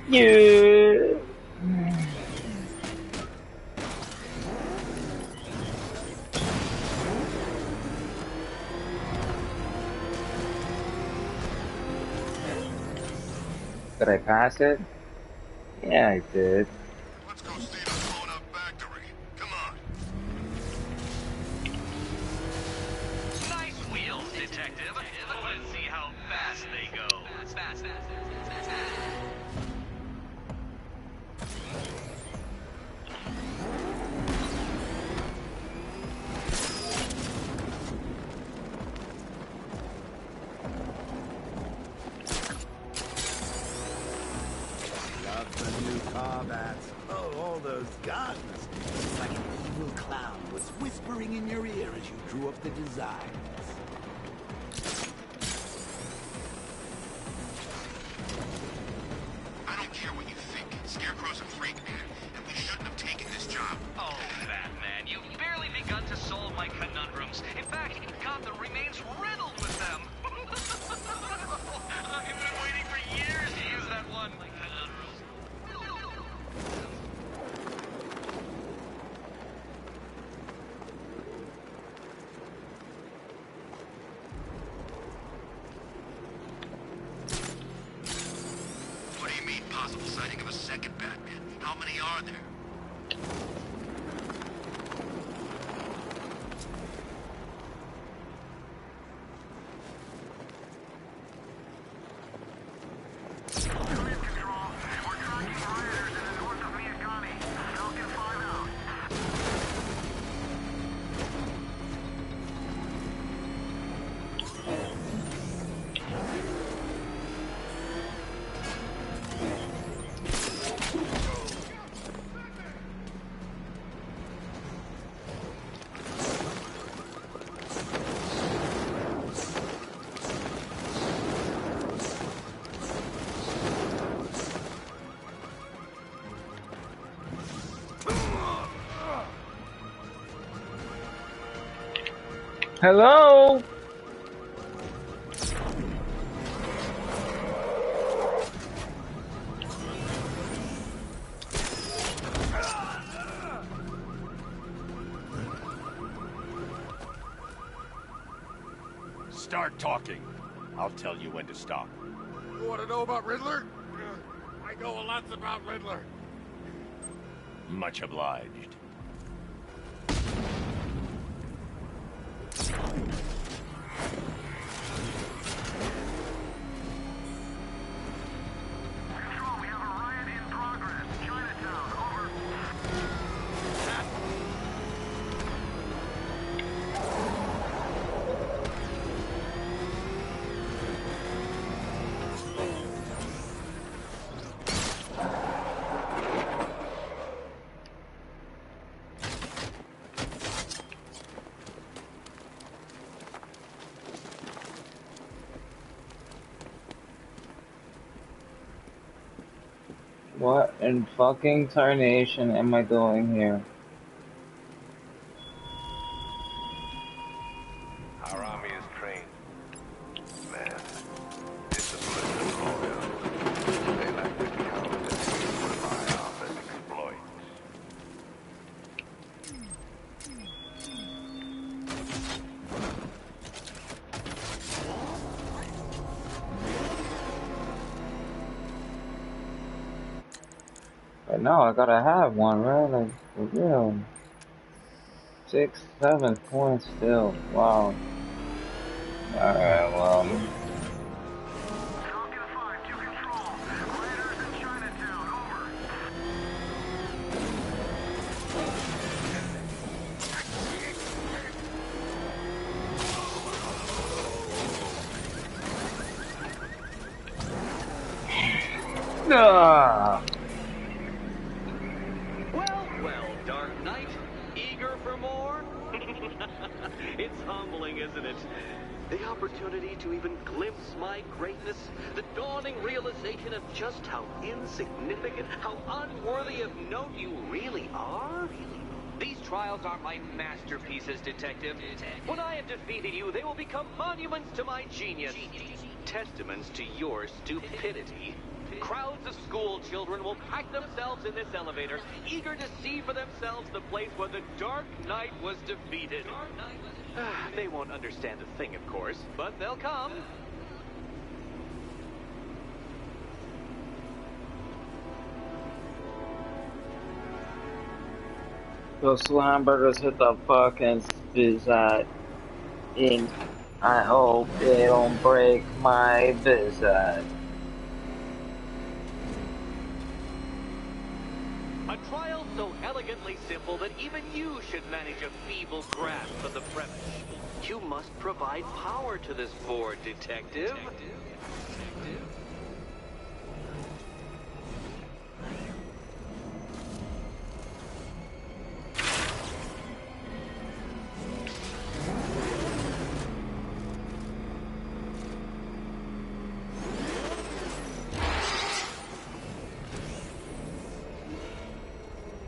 Yeah. Did I pass it? Yeah, I did. Let's go see the blown up factory. Come on. Nice wheels, detective. Let's see how fast they go. Fast. Love the new car bats. Oh, all those guns. It's like an evil clown was whispering in your ear as you drew up the designs. I don't care what you think. Scarecrow's a freak, man, and we shouldn't have taken this job. Oh, Batman, you've barely begun to solve my conundrums. In fact, Gotham remains riddled with them. I've been waiting for years to use that one. What do you mean, possible sighting of a second Batman? How many are there? Hello? Start talking. I'll tell you when to stop. You want to know about Riddler? I know lots about Riddler. Much obliged. What in fucking tarnation am I doing here? Our army is trained. Man, this But no, I gotta have one, right? Like, for real. 6, 7 points still. Wow. Alright, well. Ah. Well, Dark Knight, eager for more? It's humbling, isn't it? The opportunity to even glimpse my greatness, the dawning realization of just how insignificant, how unworthy of note you really are? These trials are my masterpieces, Detective. When I have defeated you, they will become monuments to my genius. Testaments to your stupidity. Crowds of school children will pack themselves in this elevator, eager to see for themselves the place where the Dark Knight was defeated. They won't understand a thing, of course, but they'll come. Those two hamburgers hit the fucking Bizat ink. I hope they don't break my Bizat. A trial so elegantly simple that even you should manage a feeble grasp of the premise. You must provide power to this board, Detective.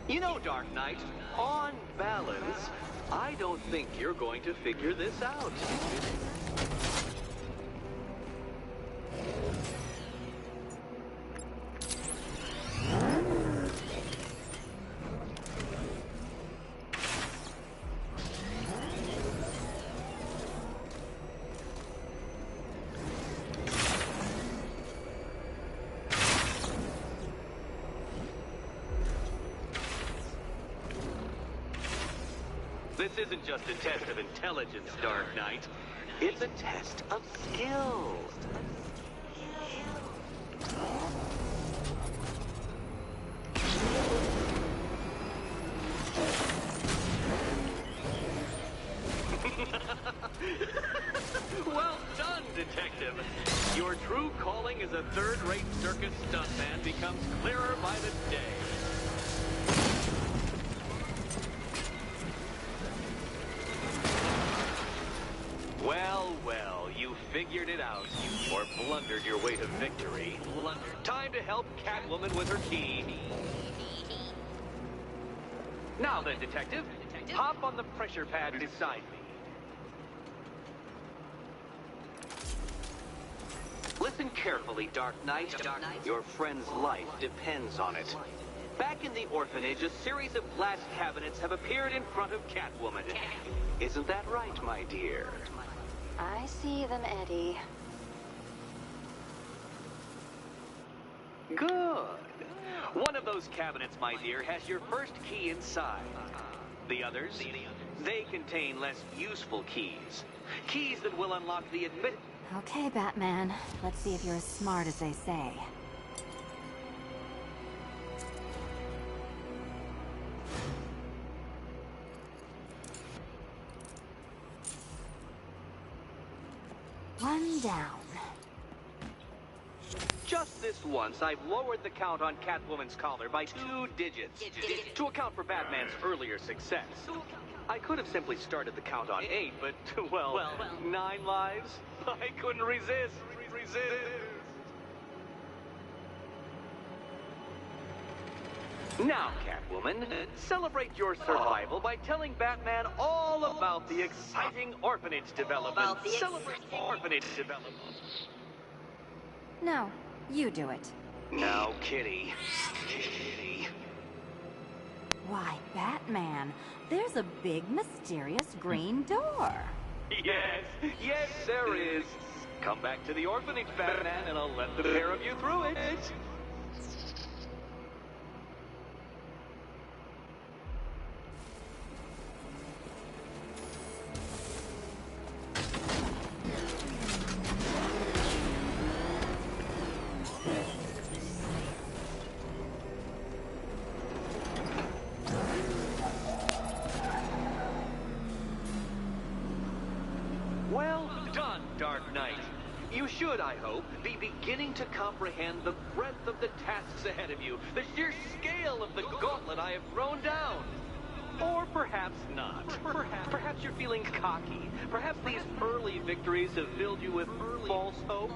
You know, Dark Knight, on balance, I don't think you're going to figure this out. This isn't just a test of intelligence, Dark Knight. It's a test of skill. Well done, Detective. Your true calling as a third-rate circus stuntman becomes clearer by the day. Well, you figured it out, or blundered your way to victory. Time to help Catwoman with her key. Now then, Detective, hop on the pressure pad beside me. Listen carefully, Dark Knight. Your friend's life depends on it. Back in the orphanage, a series of glass cabinets have appeared in front of Catwoman. Isn't that right, my dear? I see them, Eddie. Good. One of those cabinets, my dear, has your first key inside. The others, they contain less useful keys. Keys that will unlock the admit... Okay, Batman. Let's see if you're as smart as they say. One down. Just this once, I've lowered the count on Catwoman's collar by 2 digits to account for Batman's earlier success. I could have simply started the count on 8, but, well, 9 lives? I couldn't resist. Now, Catwoman, celebrate your survival by telling Batman all about the exciting orphanage development. Celebrate orphanage development. No, you do it. Now, Kitty. Why, Batman, there's a big, mysterious green door. Yes, yes, there is. Come back to the orphanage, Batman, and I'll let the pair of you through it. Well done, Dark Knight. You should, I hope, be beginning to comprehend the breadth of the tasks ahead of you, the sheer scale of the gauntlet I have thrown down. Or perhaps not. Perhaps you're feeling cocky. Perhaps these early victories have filled you with false hope.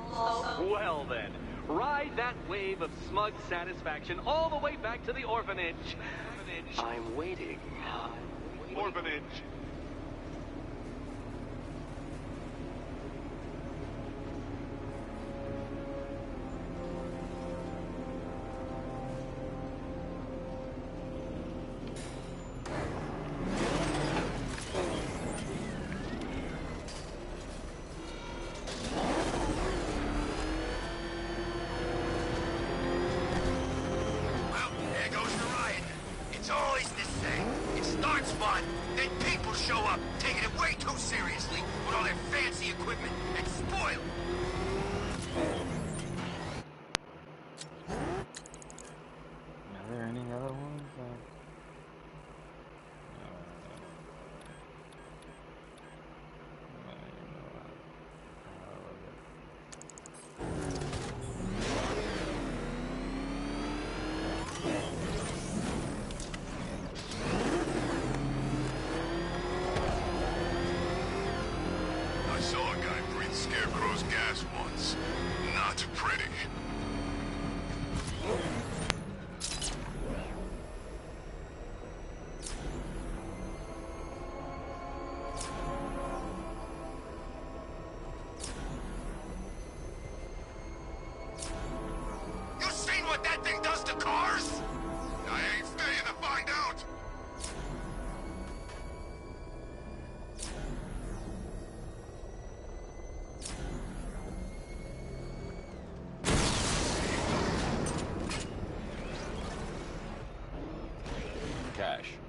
Well then, ride that wave of smug satisfaction all the way back to the orphanage. I'm waiting. Orphanage.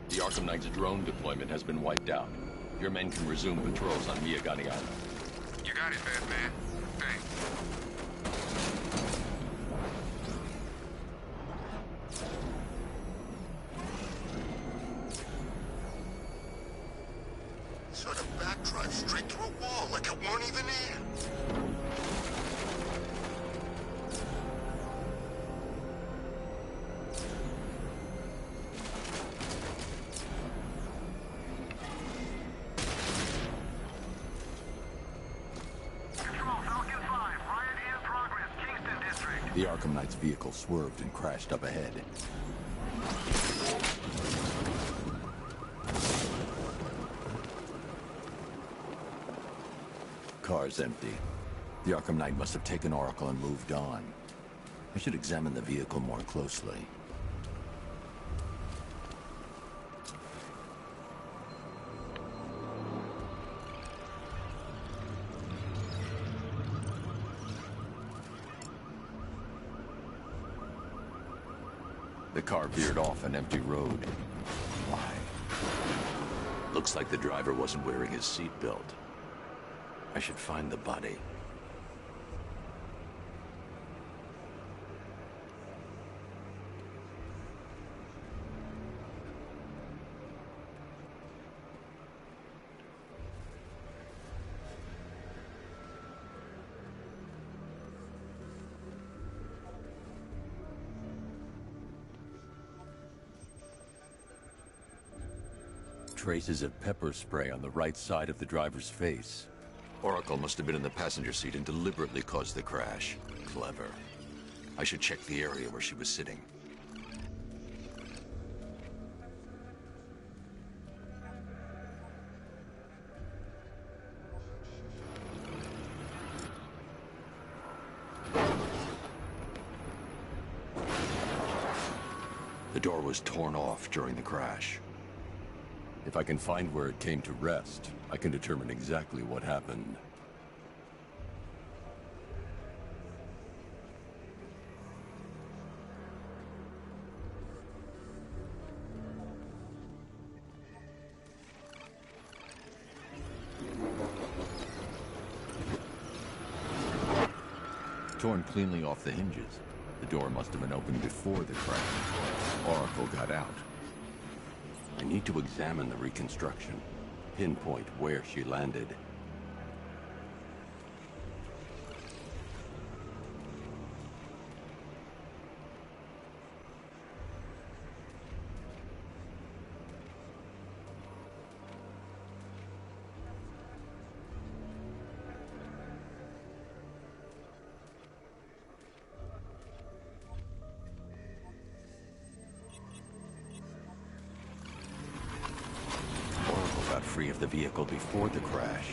The Arkham Knight's drone deployment has been wiped out. Your men can resume patrols on Miyagani Island. You got it, Batman. Thanks. Sort of backdrive straight through a wall like it weren't even in. The Arkham Knight's vehicle swerved and crashed up ahead. Car's empty. The Arkham Knight must have taken Oracle and moved on. I should examine the vehicle more closely. The car veered off an empty road. Why? Looks like the driver wasn't wearing his seatbelt. I should find the body. Traces of pepper spray on the right side of the driver's face. Oracle must have been in the passenger seat and deliberately caused the crash. Clever. I should check the area where she was sitting. The door was torn off during the crash. If I can find where it came to rest, I can determine exactly what happened. Torn cleanly off the hinges. The door must have been opened before the crash. Oracle got out. I need to examine the reconstruction, pinpoint where she landed. Free of the vehicle before the crash.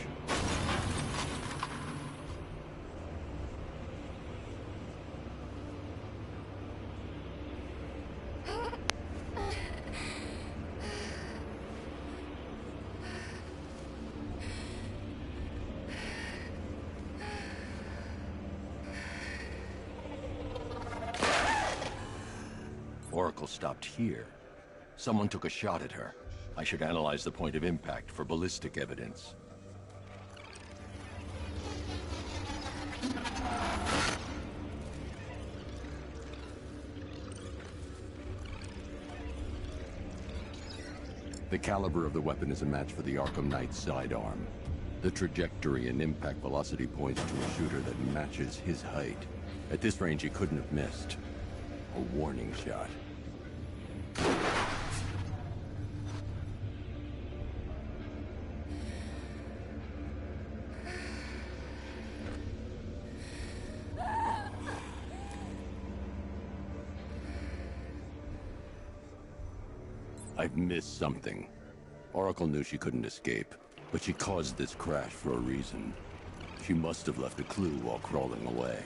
Oracle stopped here. Someone took a shot at her. I should analyze the point of impact for ballistic evidence. The caliber of the weapon is a match for the Arkham Knight's sidearm. The trajectory and impact velocity points to a shooter that matches his height. At this range, he couldn't have missed. A warning shot. I've missed something. Oracle knew she couldn't escape, but she caused this crash for a reason. She must have left a clue while crawling away.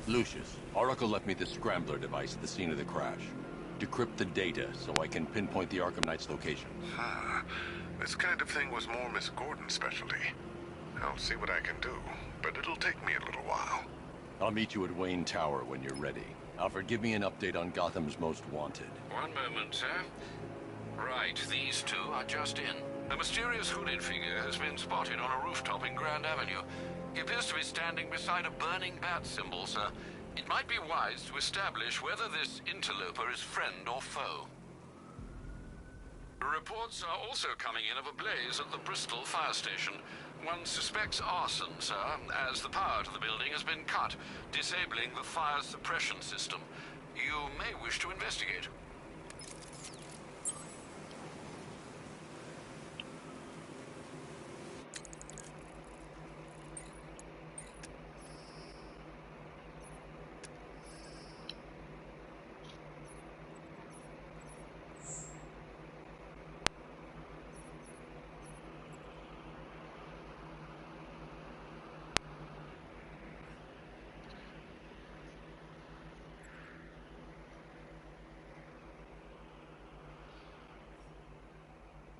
Lucius, Oracle left me the scrambler device at the scene of the crash. Decrypt the data so I can pinpoint the Arkham Knight's location. This kind of thing was more Miss Gordon's specialty. I'll see what I can do, but it'll take me a little while. I'll meet you at Wayne Tower when you're ready. Alfred, give me an update on Gotham's Most Wanted. One moment, sir. Right, these two are just in. A mysterious hooded figure has been spotted on a rooftop in Grand Avenue. He appears to be standing beside a burning bat symbol, sir. It might be wise to establish whether this interloper is friend or foe. Reports are also coming in of a blaze at the Bristol fire station. One suspects arson, sir, as the power to the building has been cut, disabling the fire suppression system. You may wish to investigate.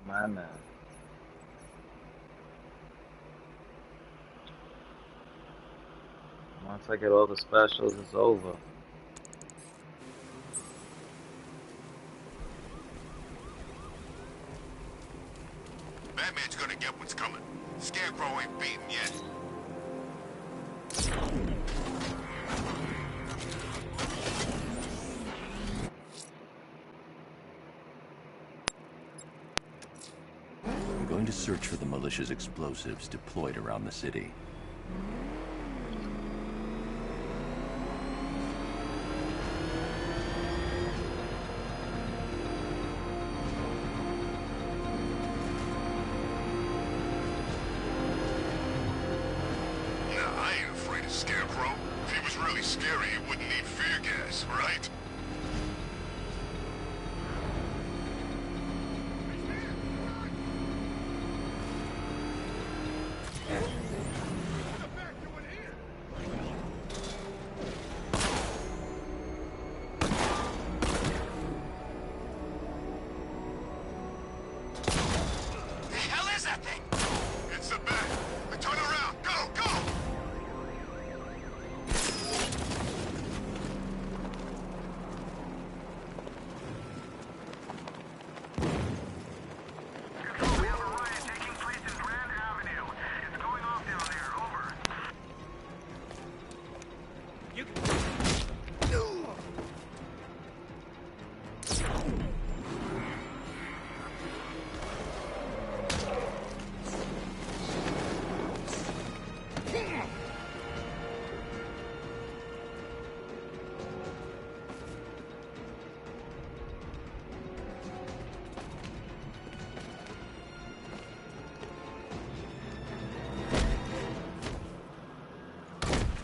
My man. Once I get all the specials, it's over. Batman's gonna get what's coming. Scarecrow ain't beaten yet. I'm going going to search for the militia's explosives deployed around the city. Nah, I ain't afraid of Scarecrow. If he was really scary, he wouldn't need fear gas, right? The hell is that thing? It's the back. Turn around. Go, go! We have a riot taking place in Grand Avenue. It's going off down there. Over.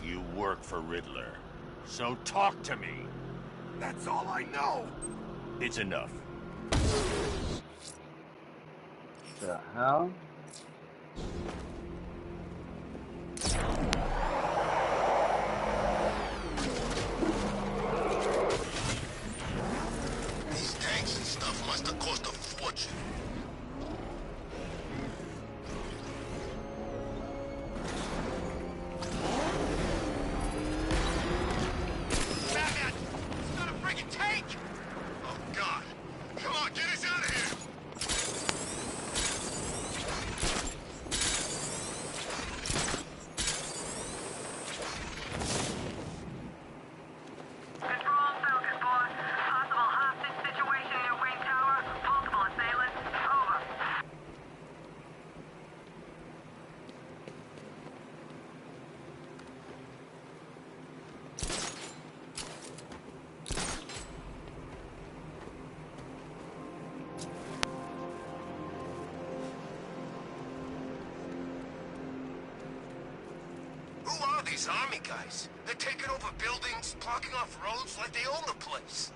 You work for Riddler, so talk to me. That's all I know. It's enough. The hell? These tanks and stuff must have cost a fortune. Batman! It's not a friggin' tank! Oh, God. Come on, get us out of here! Control Falcon 4. Possible hostage situation near Wayne Tower. Multiple assailants. Over. Who are these army guys? They're taking over buildings, blocking off roads like they own the place.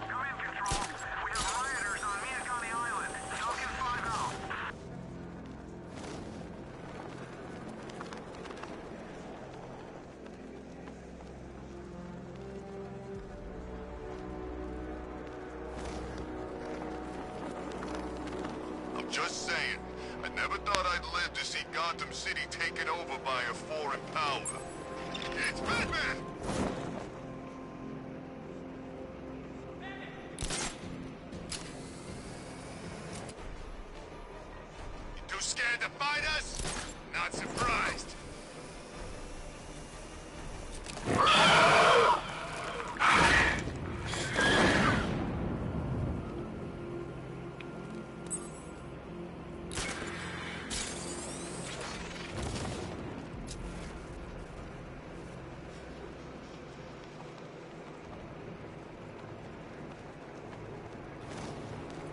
Come in, Control. We have rioters on Minakami Island. Falcon 5 out. I'm just saying. I never thought I'd live to see Gotham City taken over by a foreign power. It's Batman! You too scared to fight us? Not surprised.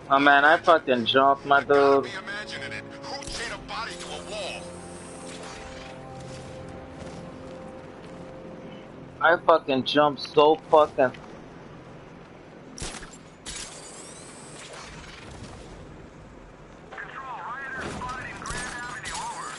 Oh man, I fucking jumped, my dude. Be imagining it. Who'd chain a body to a wall? I fucking jumped so fucking. Control, rioters spotted in Grand Avenue. Over.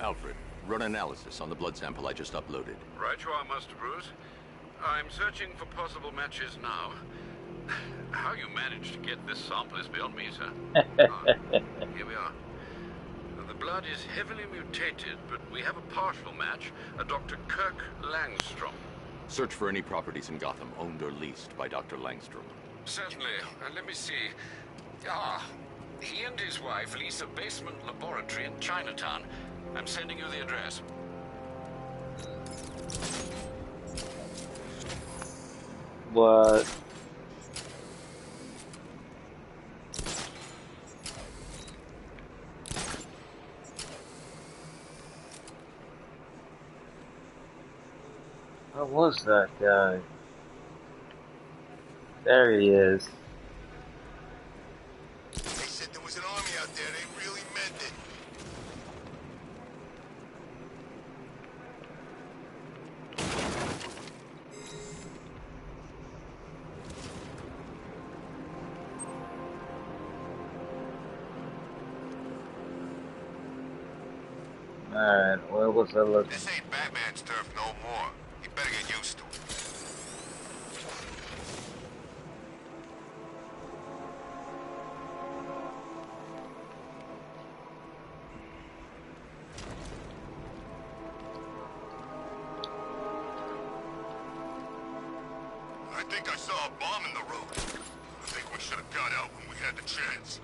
Alfred, run analysis on the blood sample I just uploaded. Right you are, Master Bruce. I'm searching for possible matches now. How you managed to get this sample is beyond me, sir. Here we are. The blood is heavily mutated, but we have a partial match, a Dr. Kirk Langstrom. Search for any properties in Gotham owned or leased by Dr. Langstrom. Certainly. Let me see. Ah, he and his wife lease a basement laboratory in Chinatown. I'm sending you the address. What? What was that guy? There he is. They said there was an army out there. They really meant it. Alright, what was I looking? This ain't Batman's turf no more. You better get used to it. I think I saw a bomb in the road. I think we should have got out when we had the chance.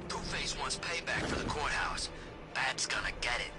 Two-Face wants payback for the courthouse. Bat's gonna get it.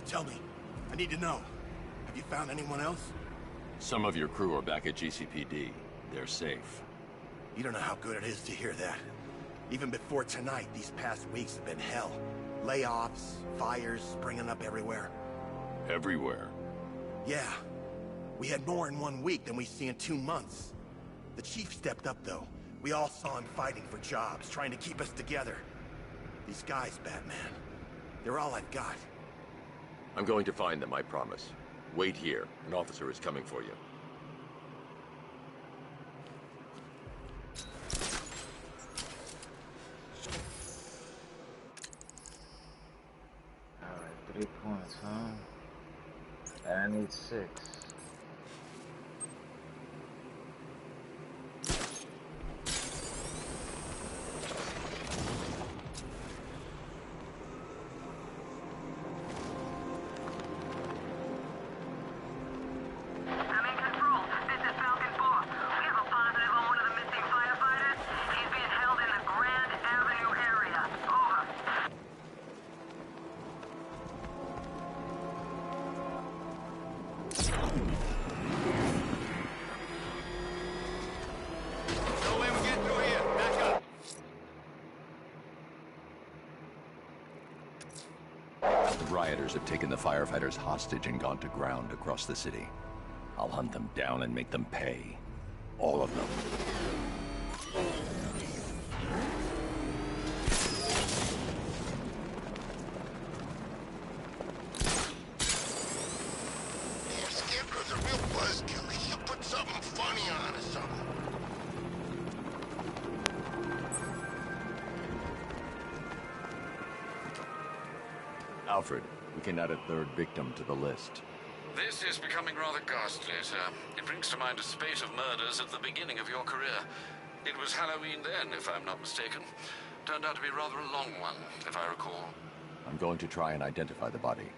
Tell me. I need to know. Have you found anyone else? Some of your crew are back at GCPD. They're safe. You don't know how good it is to hear that. Even before tonight, these past weeks have been hell. Layoffs, fires springing up everywhere. Everywhere? Yeah. We had more in 1 week than we see in 2 months. The chief stepped up, though. We all saw him fighting for jobs, trying to keep us together. These guys, Batman, they're all I've got. I'm going to find them, I promise. Wait here. An officer is coming for you. Alright, 3 points, huh? I need 6. I'm in control. This is Falcon 4. We have a positive on one of the missing firefighters. He's being held in the Grand Avenue area. Over. No way we get through here. Back up. The rioters have taken the firefighters hostage and gone to ground across the city. I'll hunt them down and make them pay. All of them. Alfred, we can add a third victim to the list. This is becoming rather ghastly, sir. It brings to mind a spate of murders at the beginning of your career. It was Halloween then, if I'm not mistaken. Turned out to be rather a long one, if I recall. I'm going to try and identify the body.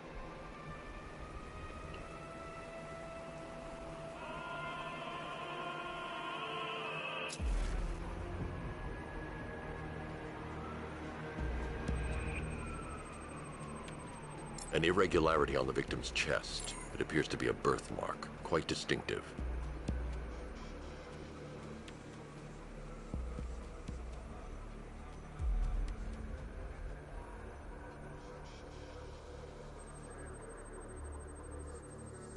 An irregularity on the victim's chest. It appears to be a birthmark, quite distinctive.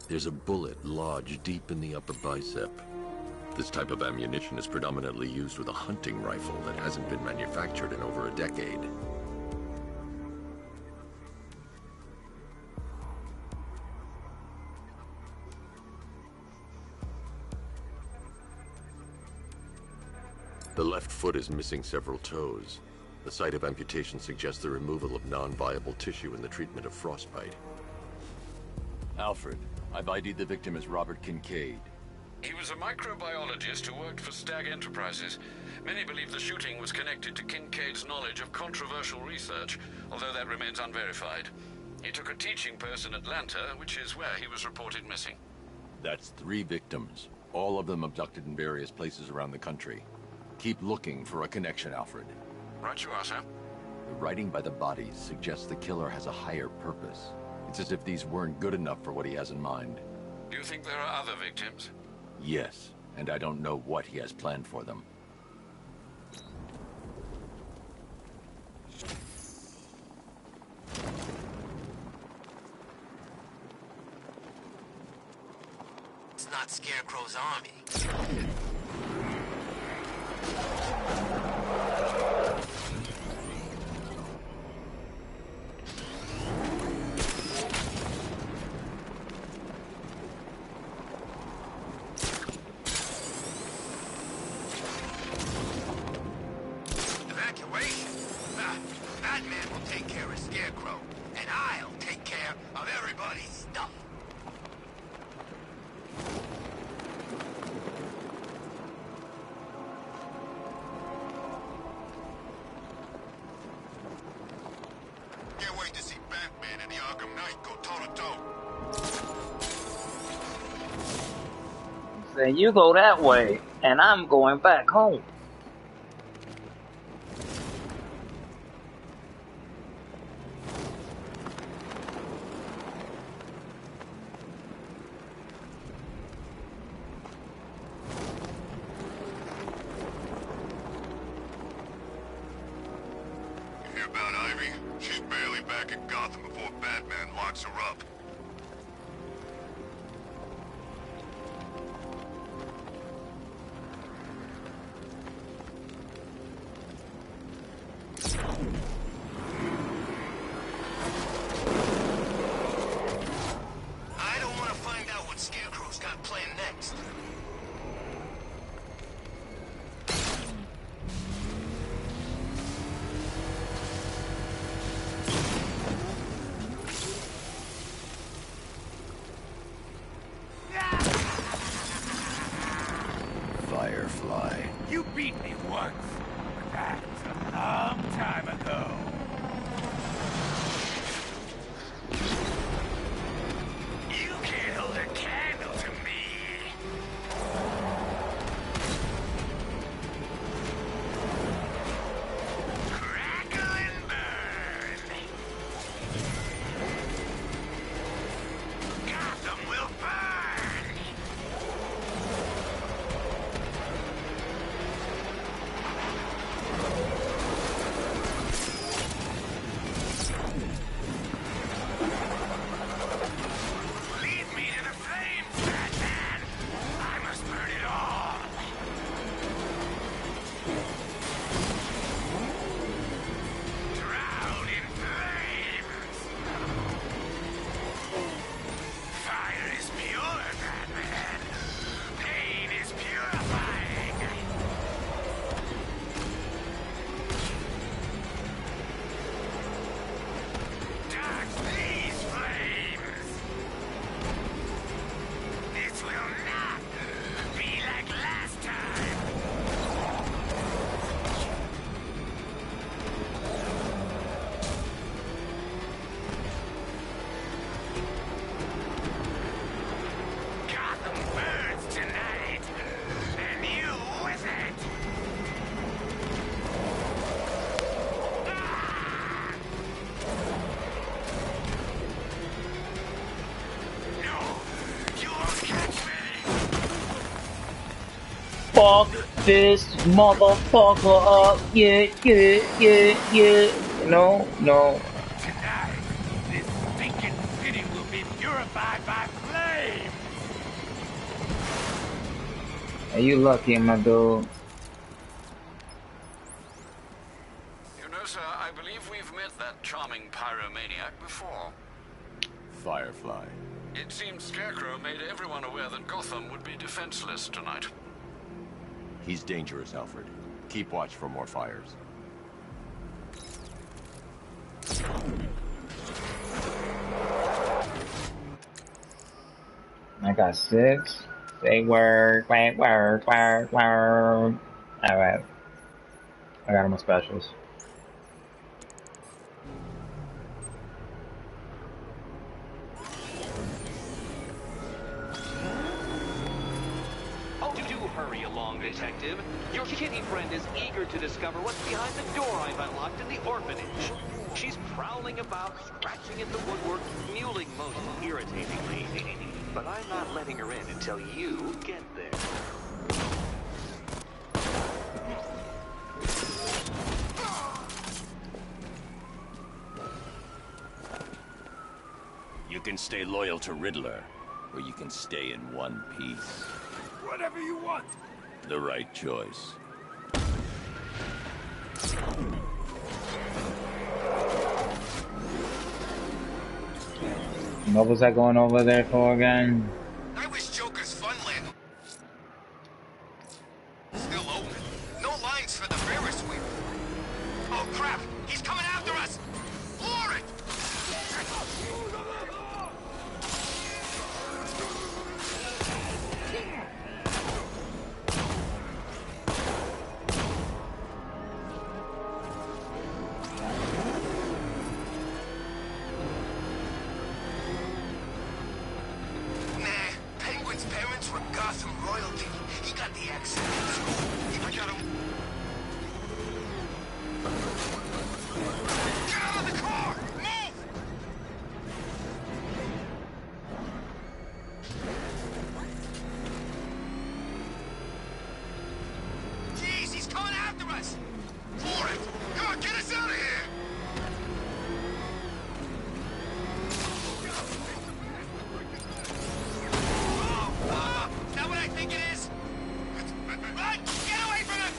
There's a bullet lodged deep in the upper bicep. This type of ammunition is predominantly used with a hunting rifle that hasn't been manufactured in over a decade. The left foot is missing several toes. The site of amputation suggests the removal of non-viable tissue in the treatment of frostbite. Alfred, I've ID'd the victim as Robert Kincaid. He was a microbiologist who worked for Stag Enterprises. Many believe the shooting was connected to Kincaid's knowledge of controversial research, although that remains unverified. He took a teaching post in Atlanta, which is where he was reported missing. That's 3 victims, all of them abducted in various places around the country. Keep looking for a connection, Alfred. Right you are, sir. The writing by the bodies suggests the killer has a higher purpose. It's as if these weren't good enough for what he has in mind. Do you think there are other victims? Yes, and I don't know what he has planned for them. It's not Scarecrow's army. Evacuation? Nah, Batman will take care of Scarecrow, and I'll take care of everybody's stuff. Can't wait to see Batman and the Arkham Knight go toe-to-toe. Then you go that way, and I'm going back home. You hear about Ivy? She's barely back in Gotham before Batman locks her up. I don't want to find out what Scarecrow's got planned next. Firefly. You beat me once, but that's a long time ago. You can't hold a candle to me. Crackle and burn. Gotham will burn. fuck this motherfucker up. Yeah, yeah, yeah, yeah. No. Tonight, this stinking city will be purified by flame! Are you lucky, my dude? You know, sir, I believe we've met that charming pyromaniac before. Firefly. It seems Scarecrow made everyone aware that Gotham would be defenseless tonight. He's dangerous, Alfred. Keep watch for more fires. I got 6. Say word. Alright. I got my specials. Oh, do hurry along, Detective. Your kitty friend is eager to discover what's behind the door I've unlocked in the orphanage. She's prowling about, scratching at the woodwork, mewling most irritatingly. But I'm not letting her in until you get there. You can stay loyal to Riddler, or you can stay in one piece. Whatever you want! The right choice. What was I going over there for again? I wish Joker's Funland still open. No lines for the Ferris wheel. Oh crap! He's coming after us! Floor it! Penguin's parents were Gotham royalty. He got the accent. I got him. Get out of the car! Move! Jeez, he's coming after us! For it! Come on, get us out of here! Is that what I think it is? Run! Get away from him!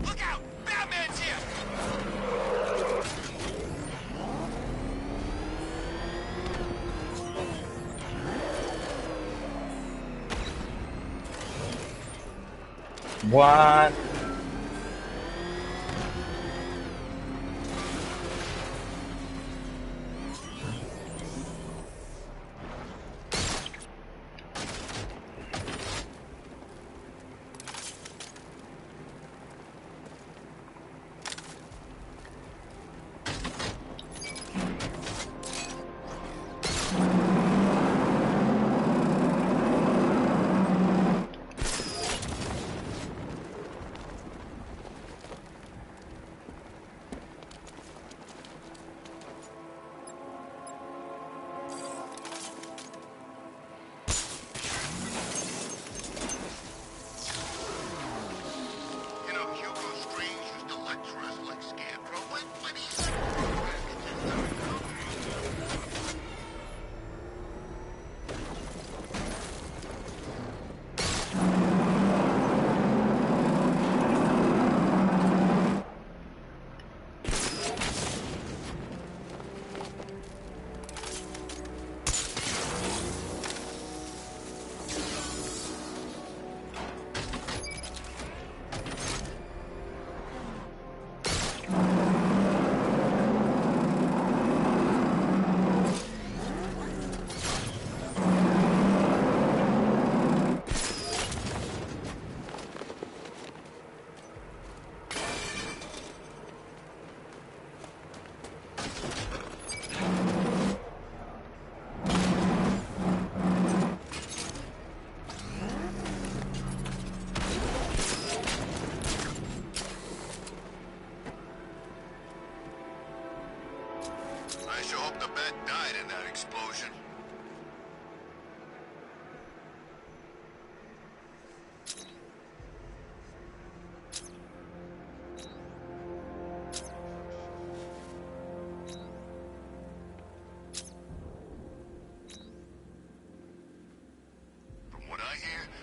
Look out! Batman's here! What?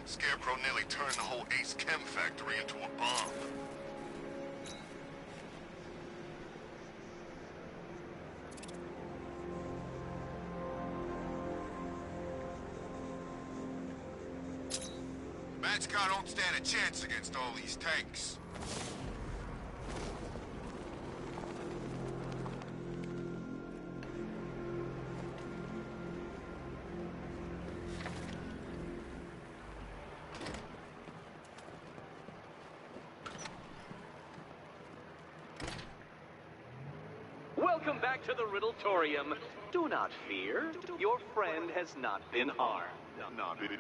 Scarecrow nearly turned the whole Ace Chem factory into a bomb. Bad Scar don't stand a chance against all these tanks. Welcome back to the Riddletorium. Do not fear. Your friend has not been harmed. Not been.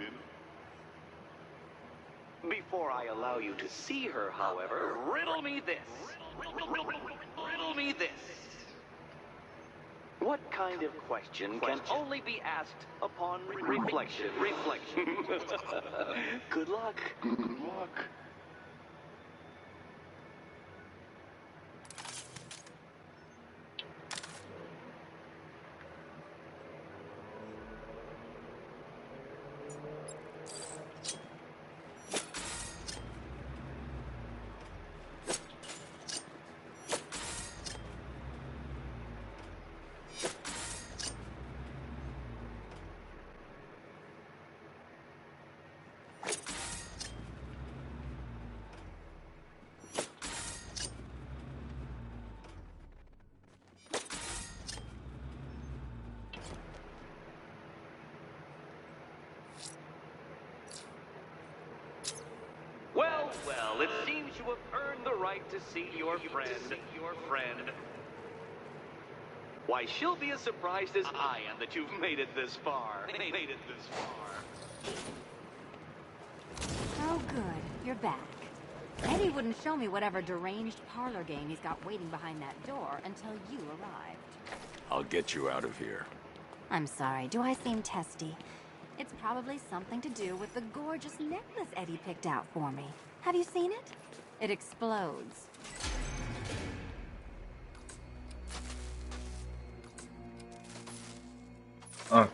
Before I allow you to see her, however, riddle me this. Riddle me this. What kind of question can only be asked upon reflection? Good luck. Good luck. Well, it seems you have earned the right to see your friend. Why, she'll be as surprised as I am that you've made it this far. Oh, good. You're back. Eddie wouldn't show me whatever deranged parlor game he's got waiting behind that door until you arrived. I'll get you out of here. I'm sorry. Do I seem testy? It's probably something to do with the gorgeous necklace Eddie picked out for me. Have you seen it? It explodes. Okay.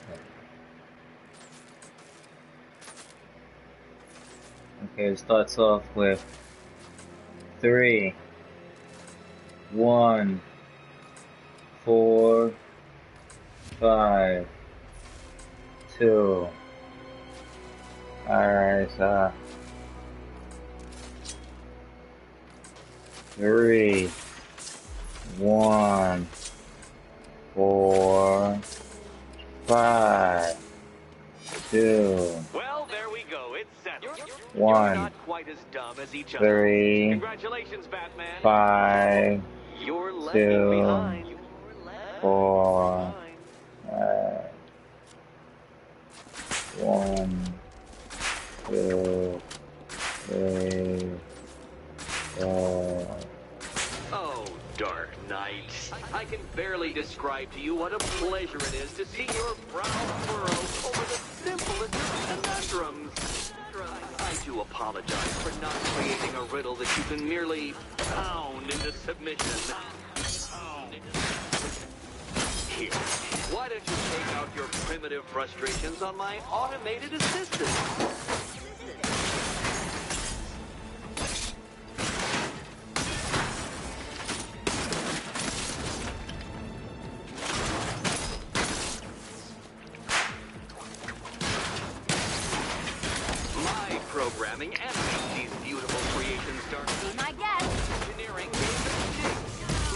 Okay, it starts off with 3, 1, 4, 5, 2. Alright, so 3, 1, 4, 5, 2. Well, there we go. It's settled. 1, You're not quite as dumb as each other. 3, Congratulations, Batman. 5, You're lagging 2, behind. 4, 1, 2, 3, 4. Oh, Dark Knight. I can barely describe to you what a pleasure it is to see your brow furrow over the simplest of conundrums. I do apologize for not creating a riddle that you can merely pound into submission. Here, why don't you take out your primitive frustrations on my automated assistant? Programming animates these beautiful creations, Dark. Be my guest. Engineering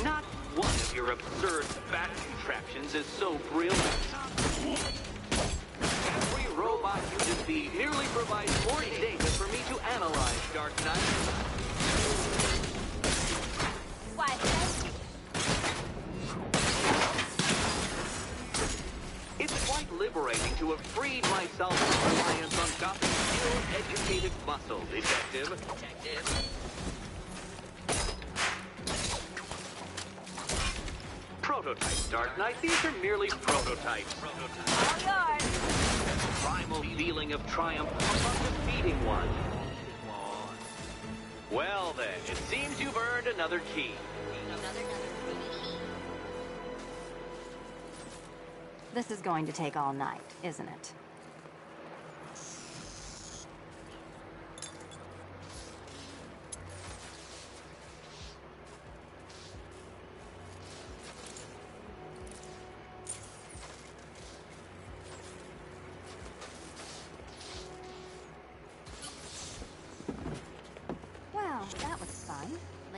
not one of your absurd bat contraptions is so brilliant. Every robot you defeat merely provides more data for me to analyze, Dark Knight. Why, it's quite liberating to have freed myself from reliance on Gotham's educated muscle, Detective. Prototypes, Dark Knight. These are merely prototypes. all yours. The primal feeling of triumph upon defeating one. Well then, it seems you've earned another key. This is going to take all night, isn't it?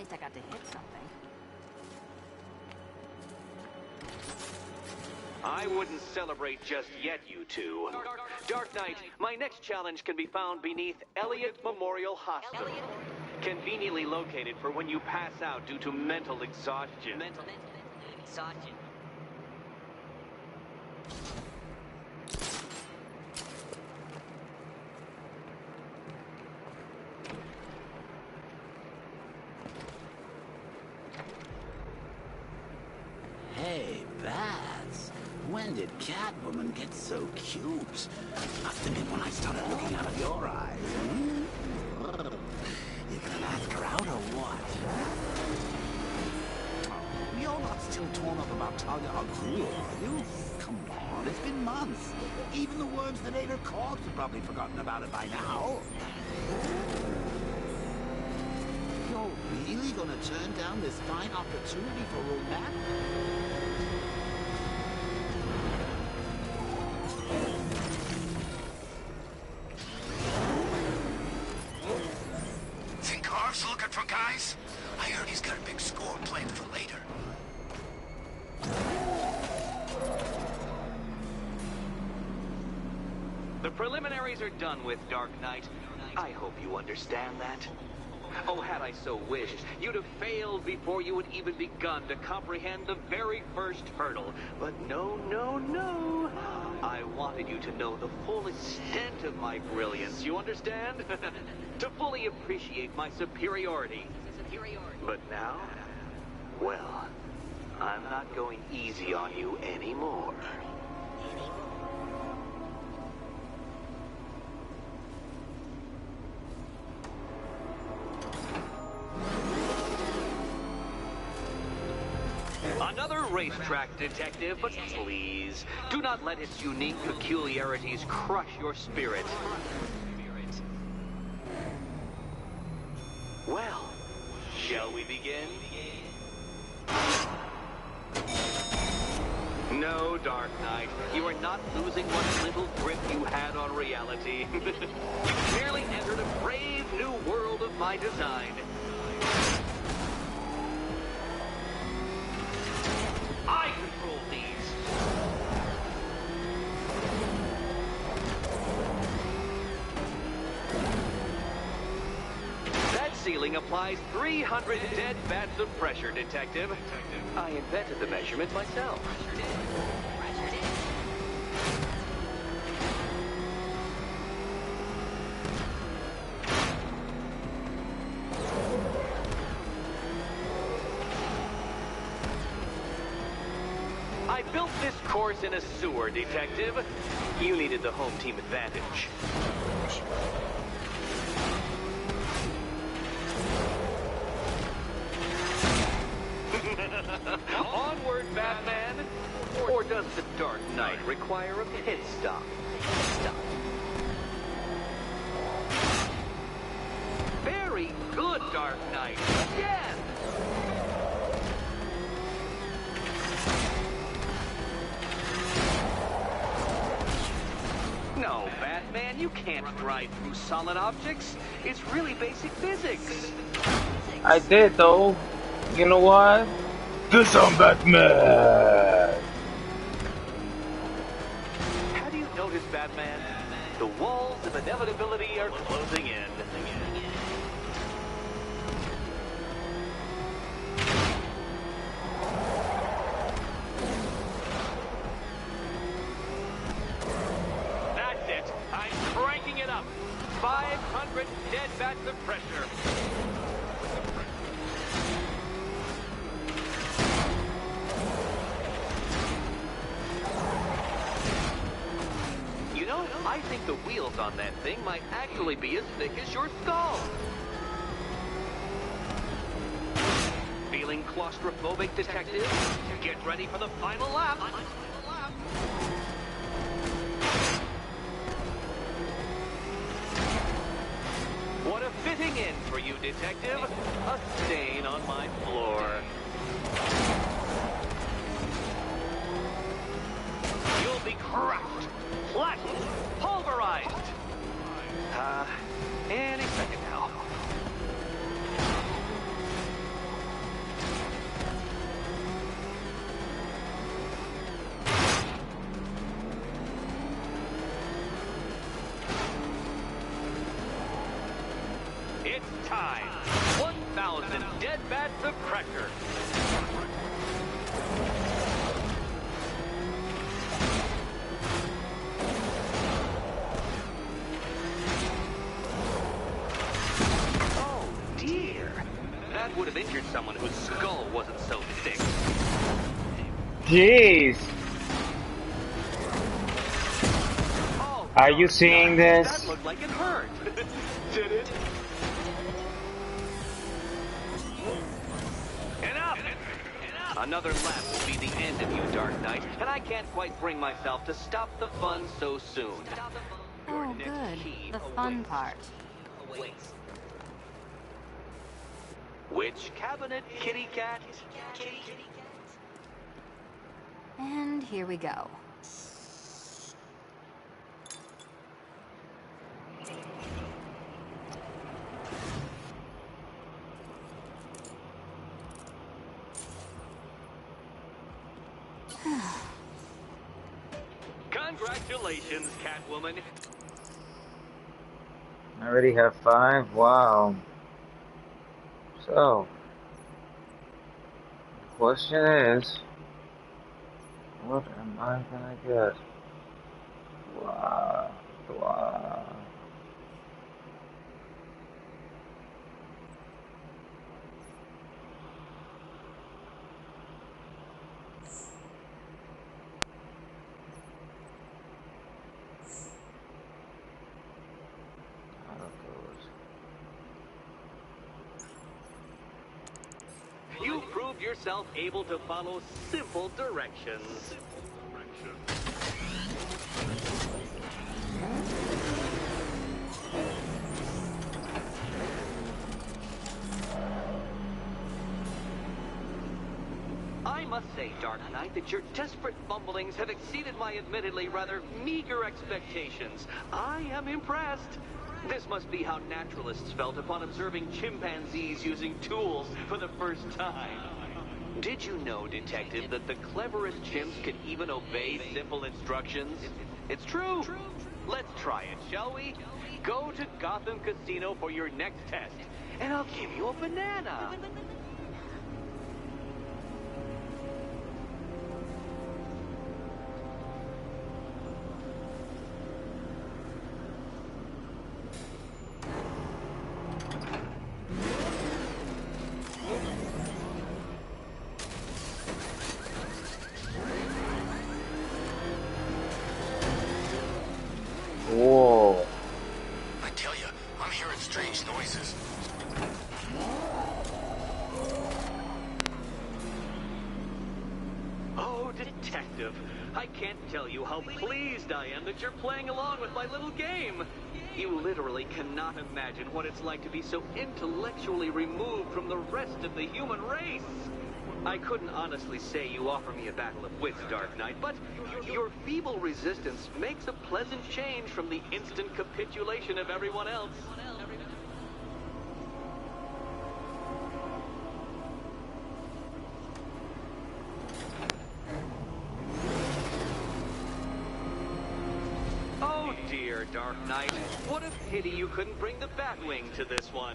least I got to hit something. I wouldn't celebrate just yet, you two. Dark Knight, my next challenge can be found beneath Elliott Memorial Hospital. Conveniently located for when you pass out due to mental exhaustion. Mental exhaustion. Hey, Bats. When did Catwoman get so cute? Must have been when I started looking out of your eyes. Hmm? You gonna ask her out or what? Oh, you're not still torn up about Talia al Ghul, are you? Come on, it's been months. Even the worms that ate her corpse have probably forgotten about it by now. You're really gonna turn down this fine opportunity for romance? Think Harv's looking for guys? I heard he's got a big score planned for later. The preliminaries are done with, Dark Knight. I hope you understand that. Oh, had I so wished, you'd have failed before you had even begun to comprehend the very first hurdle. But no, no, no. I wanted you to know the full extent of my brilliance, you understand? To fully appreciate my superiority. But now, well, I'm not going easy on you anymore. Another racetrack, detective, but please, do not let its unique peculiarities crush your spirit. Well, shall we begin? No, Dark Knight, you are not losing what little grip you had on reality. You merely entered a brave new world of my design. I control these. That ceiling applies 300 dead bats of pressure, Detective. I invented the measurement myself. I built this course in a sewer, Detective. You needed the home team advantage. Onward, Batman! Or does the Dark Knight require a pit stop? Very good, Dark Knight. Yes! No, Batman, you can't drive through solid objects. It's really basic physics. I did though. You know what? Cause I'm Batman! Have you noticed, Batman? The walls of inevitability are closing in. That's it. I'm cranking it up. 500 dead bats of pressure. You know, I think the wheels on that thing might actually be as thick as your skull. Feeling claustrophobic, Detective? Get ready for the final lap. What a fitting end for you, Detective. A stain on my floor. You'll be crushed, flattened, pulverized. Any second now. It's time. 1,000 dead bats of pressure. Oh, dear. That would have injured someone whose skull wasn't so thick. Jeez. Oh, Are you seeing that this? looked like it hurt. Did it? Enough! Another lap will be the end of you, Dark Knight, and I can't quite bring myself to stop the fun so soon. Oh, good. The fun part. Which cabinet, kitty cat? And here we go. Congratulations, Catwoman. I already have 5. Wow. So, the question is, what am I gonna get? Wow. Wow. You proved yourself able to follow simple directions. I must say, Dark Knight, that your desperate fumblings have exceeded my admittedly rather meager expectations. I am impressed. This must be how naturalists felt upon observing chimpanzees using tools for the first time. Did you know, Detective, that the cleverest chimps can even obey simple instructions? It's true. Let's try it, shall we? Go to Gotham Casino for your next test, and I'll give you a banana. Whoa. I tell you, I'm hearing strange noises. Oh, Detective, I can't tell you how pleased I am that you're playing along with my little game. You literally cannot imagine what it's like to be so intellectually removed from the rest of the human race. I couldn't honestly say you offer me a battle of wits, Dark Knight, but your feeble resistance makes a pleasant change from the instant capitulation of everyone else. Oh dear, Dark Knight. What a pity you couldn't bring the Batwing to this one.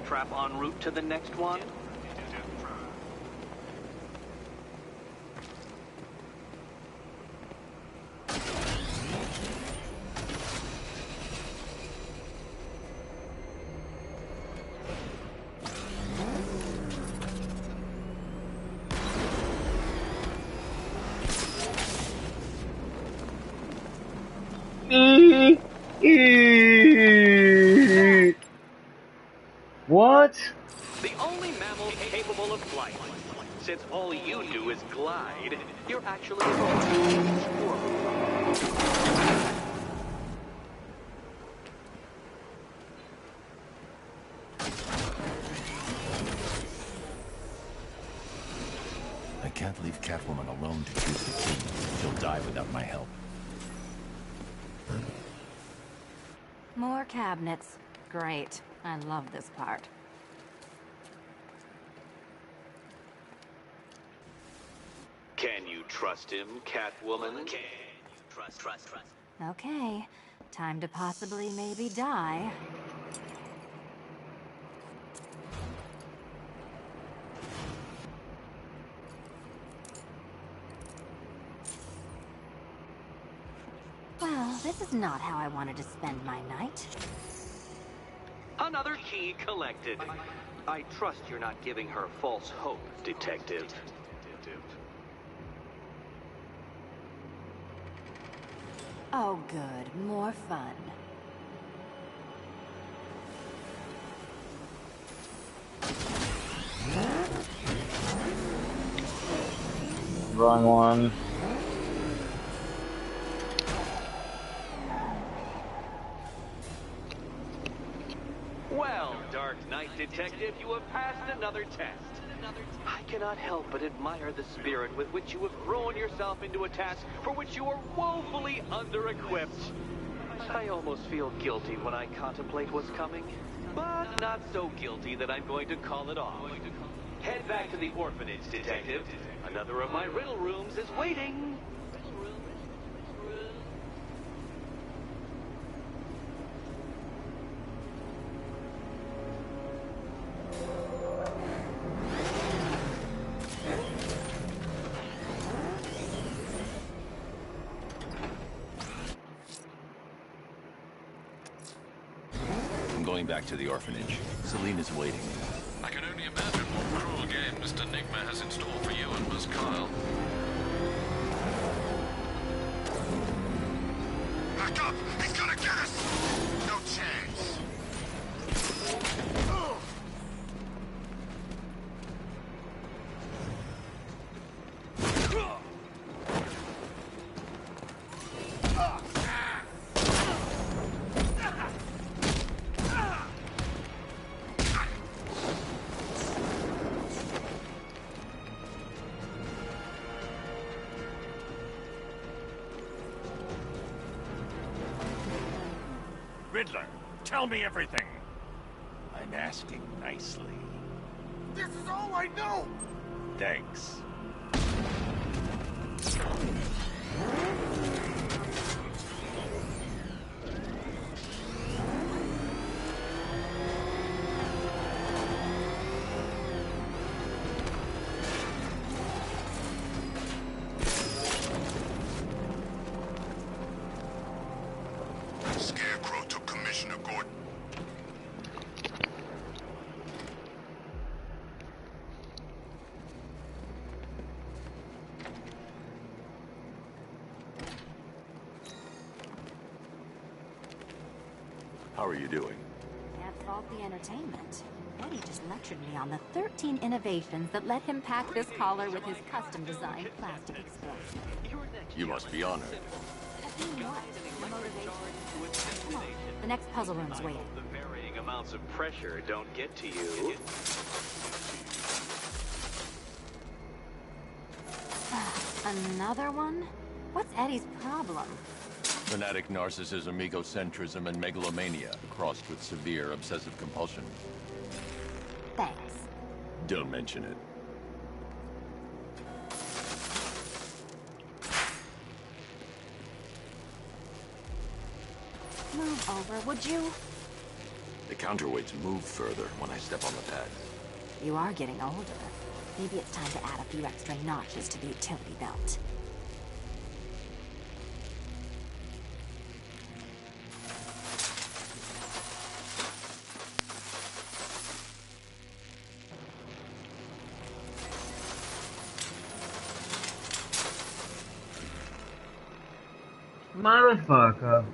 Trap en route to the next one? What? The only mammal capable of flight. Since all you do is glide, you're actually a squirrel. I can't leave Catwoman alone to choose the key. She'll die without my help. More cabinets. Great. I love this part. Can you trust him, Catwoman? Can you trust? Okay. Time to possibly maybe die. Well, this is not how I wanted to spend my night. Another key collected. I trust you're not giving her false hope, Detective. Oh, good. More fun. Wrong one. Well, Dark Knight Detective, you have passed another test. I cannot help but admire the spirit with which you have thrown yourself into a task for which you are woefully under-equipped. I almost feel guilty when I contemplate what's coming, but not so guilty that I'm going to call it off. Head back to the orphanage, Detective. Another of my riddle rooms is waiting. I'm going back to the orphanage. Celine is waiting. I can only imagine what cruel game Mr. Nigma has in store for you and Miss Kyle. Back up! He's gonna get us! No chance! Riddler, tell me everything. I'm asking nicely. This is all I know! Thanks. Scarecrow took Commissioner Gordon. How are you doing? Can't fault the entertainment. Eddie just lectured me on the 13 innovations that let him pack this collar with his custom-designed plastic explosion. You must be honored. Come on, the next puzzle room's waiting. The varying amounts of pressure don't get to you. Another one? What's Eddie's problem? Fanatic narcissism, egocentrism, and megalomania, crossed with severe obsessive compulsion. Thanks. Don't mention it. Move over, would you? The counterweights move further when I step on the pad. You are getting older. Maybe it's time to add a few extra notches to the utility belt. Motherfucker.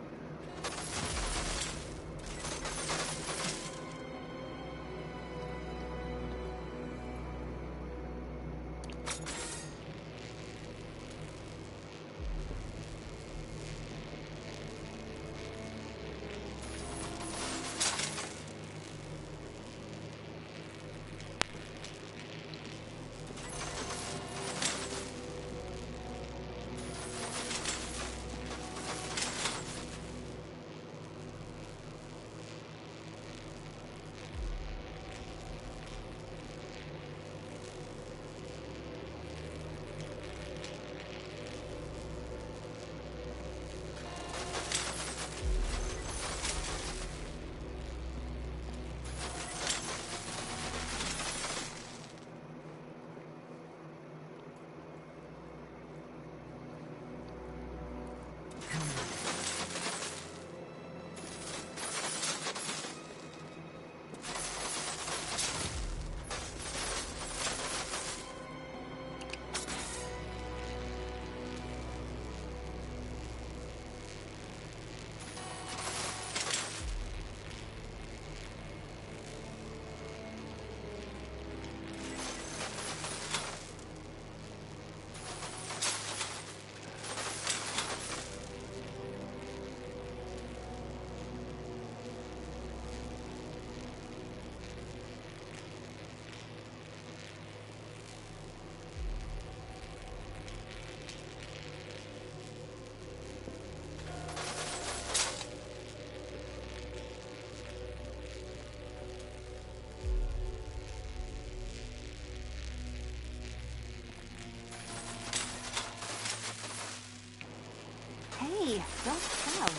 Hey, don't shout.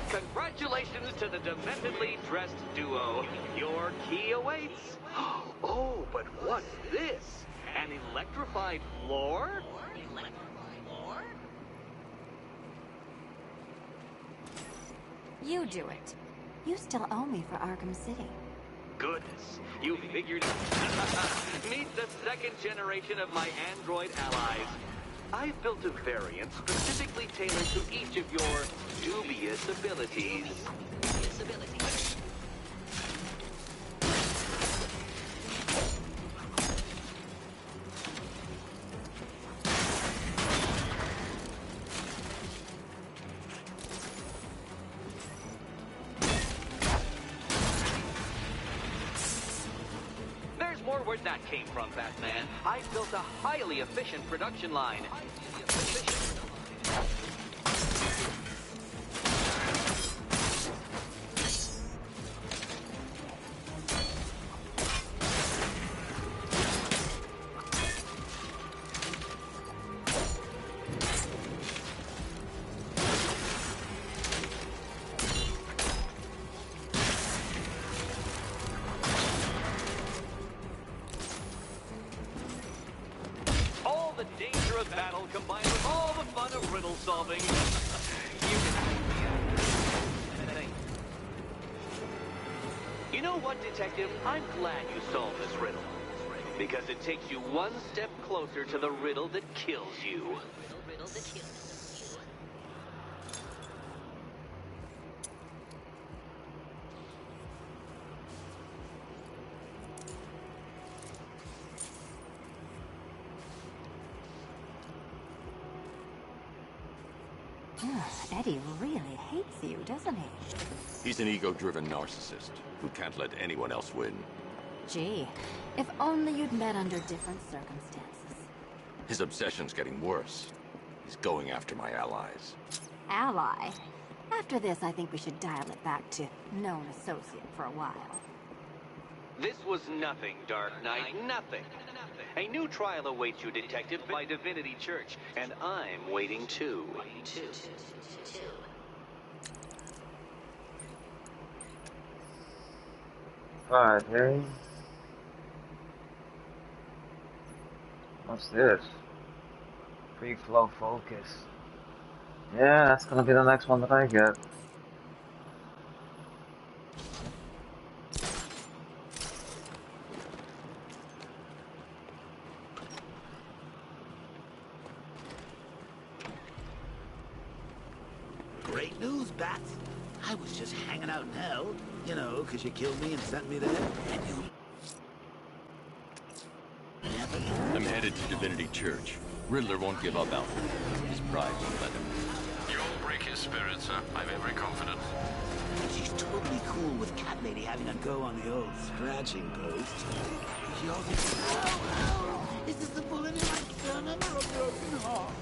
Congratulations to the dementedly dressed duo. Your key awaits. Oh, but what's this? An electrified floor? You do it. You still owe me for Arkham City. Goodness, you figured Meet the second generation of my android allies. I've built a variant specifically tailored to each of your dubious abilities. There's more where that came from, Batman. I built a highly efficient production line. All the danger of battle combined with all the fun of riddle solving. You know what, Detective? I'm glad you solved this riddle. Because it takes you one step closer to the riddle that kills you. Eddie really hates you, doesn't he? He's an ego-driven narcissist who can't let anyone else win. Gee, if only you'd met under different circumstances. His obsession's getting worse. He's going after my allies. Ally? After this, I think we should dial it back to known associate for a while. This was nothing, Dark Knight, nothing. A new trial awaits you, Detective, by Divinity Church, and I'm waiting too. Alright, hey. What's this? Free flow focus. Yeah, that's gonna be the next one that I get. Great news, Bats. I was just hanging out in hell. You know, because you killed me and sent me there. And you... I'm headed to Divinity Church. Riddler won't give up, Alfred. His pride won't let him. You'll break his spirit, sir. I've every confidence. She's totally cool with Cat Lady having a go on the old scratching post. She also says, oh, is this the bullet in my stomach or a broken heart?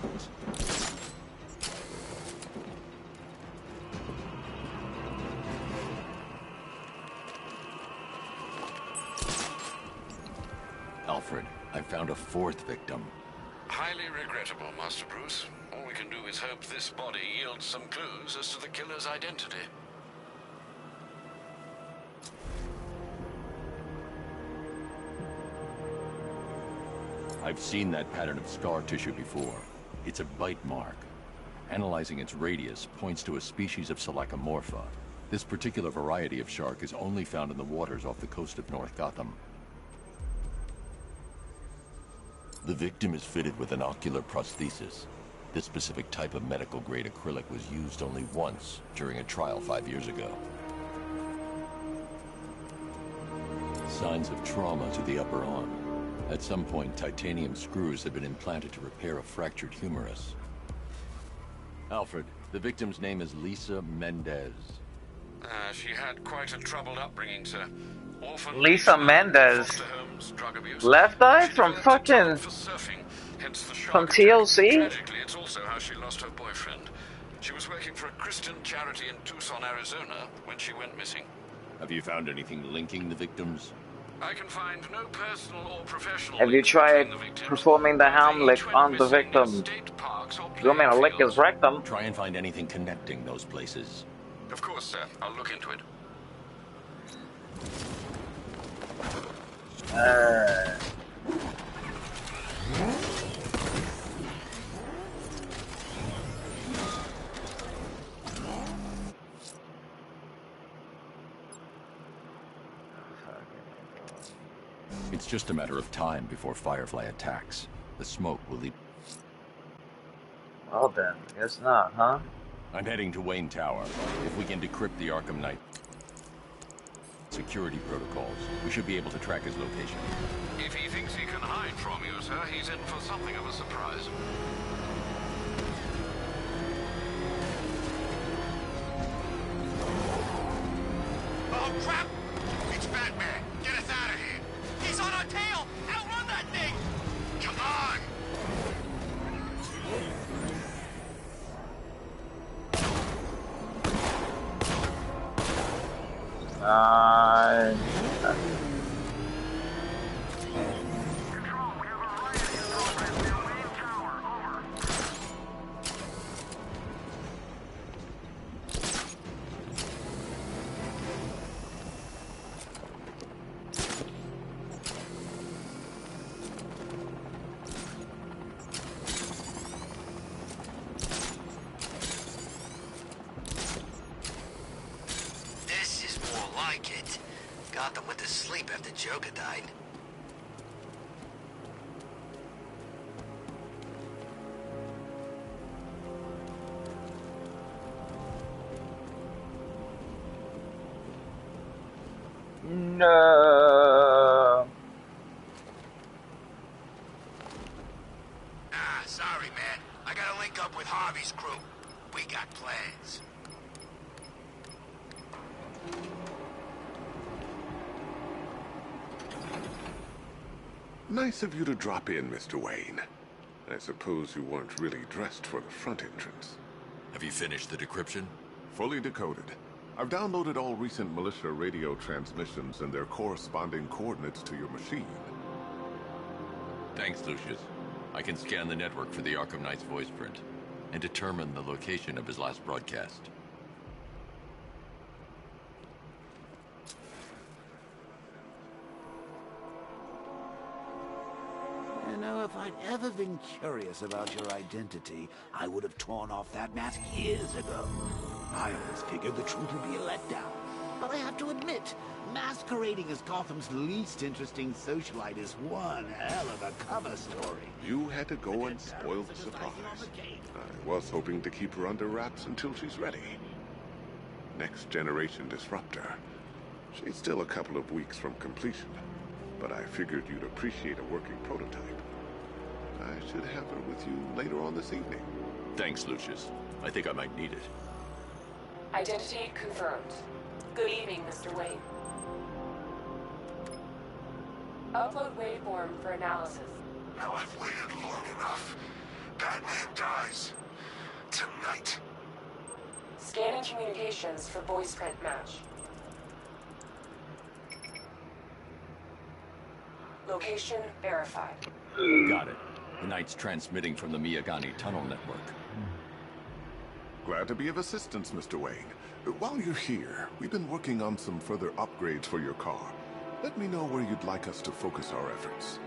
Alfred, I found a fourth victim. Highly regrettable, Master Bruce. All we can do is hope this body yields some clues as to the killer's identity. I've seen that pattern of scar tissue before. It's a bite mark. Analyzing its radius points to a species of Selachomorpha. This particular variety of shark is only found in the waters off the coast of North Gotham. The victim is fitted with an ocular prosthesis. This specific type of medical-grade acrylic was used only once during a trial 5 years ago. Signs of trauma to the upper arm. At some point, titanium screws had been implanted to repair a fractured humerus. Alfred, the victim's name is Lisa Mendez. She had quite a troubled upbringing, sir. Orphan, Lisa Mendez. foster homes, drug abuse. Left Eye She from developed a talent fucking... for surfing, hence the from shark attack. TLC? Tragically, it's also how she lost her boyfriend. She was working for a Christian charity in Tucson, Arizona, when she went missing. Have you found anything linking the victims? I can find no personal or professional. Have you tried performing the Hamlet on the victim? You want me to lick his rectum? Try and find anything connecting those places. Of course, sir. I'll look into it. It's just a matter of time before Firefly attacks. The smoke will lead... Well then, guess not, huh? I'm heading to Wayne Tower. If we can decrypt the Arkham Knight security protocols, we should be able to track his location. If he thinks he can hide from you, sir, he's in for something of a surprise. Oh, crap! It's Batman! Get us out of here! He's on our tail! Outrun that thing! Come on! This is more like it. Gotham went to sleep after Joker died. No. Ah, sorry, man. I gotta link up with Harvey's crew. We got plans. Nice of you to drop in, Mr. Wayne. I suppose you weren't really dressed for the front entrance. Have you finished the decryption? Fully decoded. I've downloaded all recent militia radio transmissions and their corresponding coordinates to your machine. Thanks, Lucius. I can scan the network for the Arkham Knight's voice print and determine the location of his last broadcast. You know, if I'd ever been curious about your identity, I would have torn off that mask years ago. I always figured the truth would be a letdown. But I have to admit, masquerading as Gotham's least interesting socialite is one hell of a cover story. You had to go and spoil the surprise. I was hoping to keep her under wraps until she's ready. Next generation disruptor. She's still a couple of weeks from completion, but I figured you'd appreciate a working prototype. I should have her with you later on this evening. Thanks, Lucius. I think I might need it. Identity confirmed. Good evening, Mr. Wayne. Upload waveform for analysis. Now I've waited long enough. Batman dies. Tonight. Scanning communications for voice print match. Location verified. Got it. The Knight's transmitting from the Miyagani tunnel network. Glad to be of assistance, Mr. Wayne. While you're here, we've been working on some further upgrades for your car. Let me know where you'd like us to focus our efforts.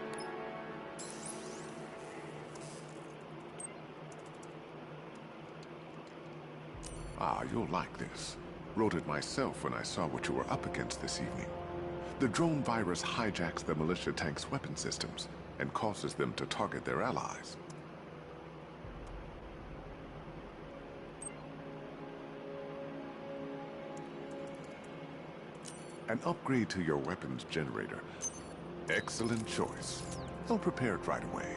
Ah, you'll like this. Wrote it myself when I saw what you were up against this evening. The drone virus hijacks the militia tank's weapon systems and causes them to target their allies. An upgrade to your weapons generator. Excellent choice. I'll prepare it right away.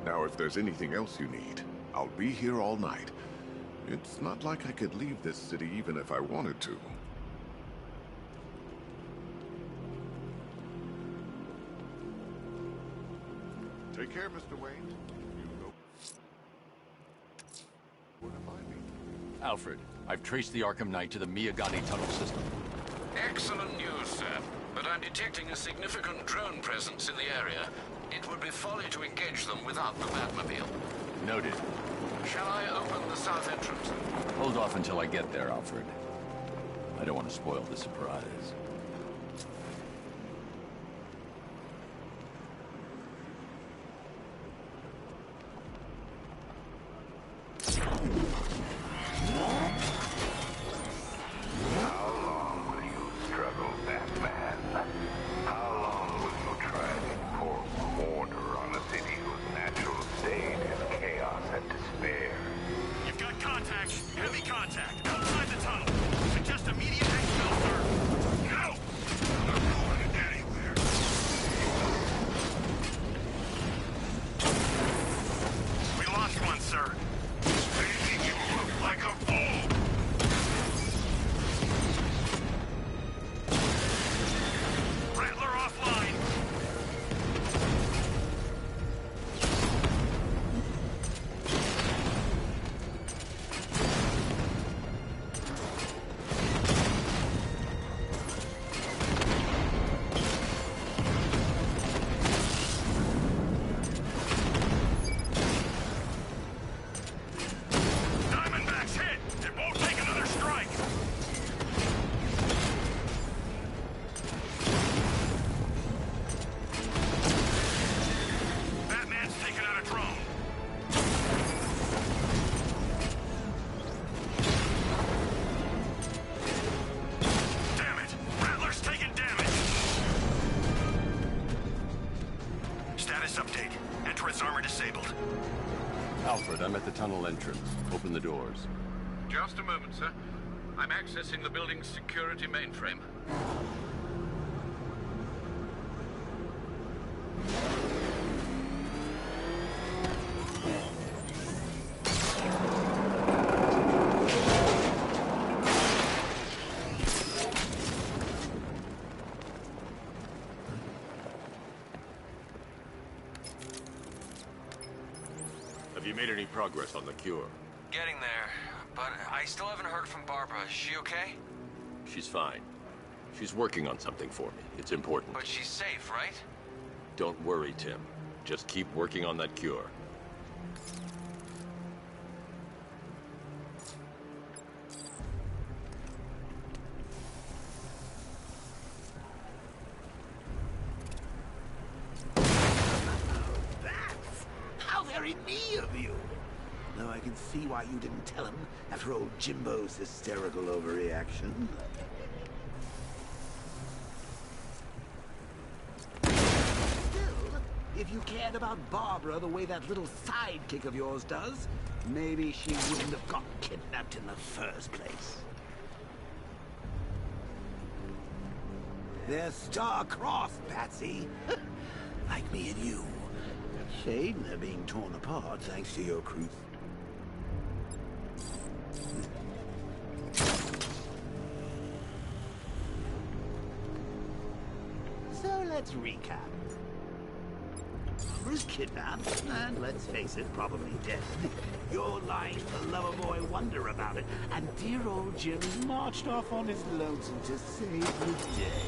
Now, if there's anything else you need, I'll be here all night. It's not like I could leave this city even if I wanted to. Take care, Mr. Wayne. You know where to find me. Alfred, I've traced the Arkham Knight to the Miyagani tunnel system. Excellent news, sir. But I'm detecting a significant drone presence in the area. It would be folly to engage them without the Batmobile. Noted. Shall I open the south entrance? Hold off until I get there, Alfred. I don't want to spoil the surprise. How long will you struggle, Batman? How long will you try to enforce order on a city whose natural state is chaos and despair? You've got contact. Heavy contact. Outside the tunnel. Suggest immediate exfil, sir. No! I'm not going anywhere. We lost one, sir. Making you look like a fool! Rattler offline. Diamondback's hit. It won't take another strike. Batman's taken out a drone. Damn it! Rattler's taking damage. Status update. Entrance armor disabled. Alfred, I'm at the tunnel entrance. Open the doors. Just a moment, sir. I'm accessing the building's security mainframe. Have you made any progress on the cure? Getting there, but I still haven't heard from Barbara. Is she okay? She's fine. She's working on something for me. It's important. But she's safe, right? Don't worry, Tim. Just keep working on that cure. That's how very me of you. Though I can see why you didn't tell him after old Jimbo's hysterical overreaction. Still, if you cared about Barbara the way that little sidekick of yours does, maybe she wouldn't have got kidnapped in the first place. They're star-crossed, Patsy. Like me and you. Shame they're being torn apart thanks to your crew. So let's recap. Barbara's kidnapped, and let's face it, probably dead. You're lying to the lover boy wonder about it, and dear old Jim's marched off on his lonesome to save the day.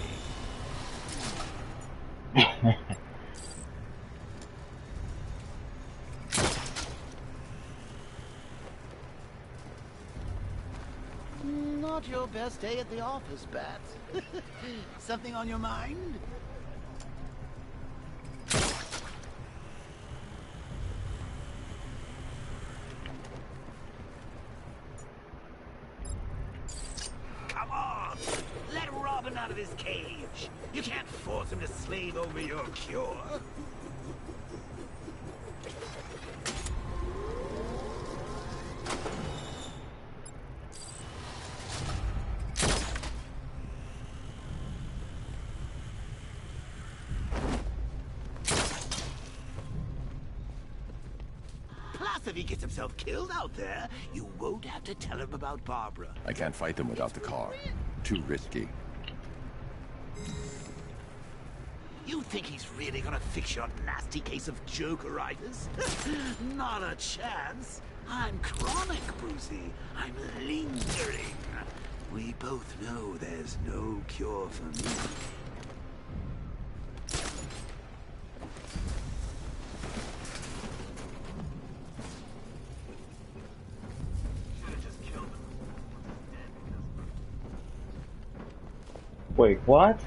Not your best day at the office, Bats. Something on your mind? Come on! Let Robin out of his cage! You can't force him to slave over your cure. Plus, if he gets himself killed out there, you won't have to tell him about Barbara. I can't fight them without the car. Too risky. You think he's really gonna fix your nasty case of jokeritis? Not a chance. I'm chronic, Brucey. I'm lingering. We both know there's no cure for me. Wait, what?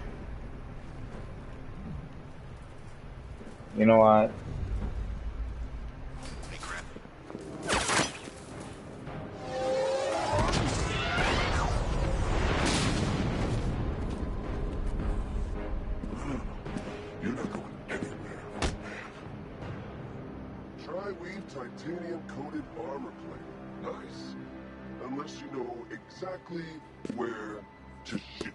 You know what? You're not going anywhere. Tri-weave titanium-coated armor plate. Nice. Unless you know exactly where to shoot.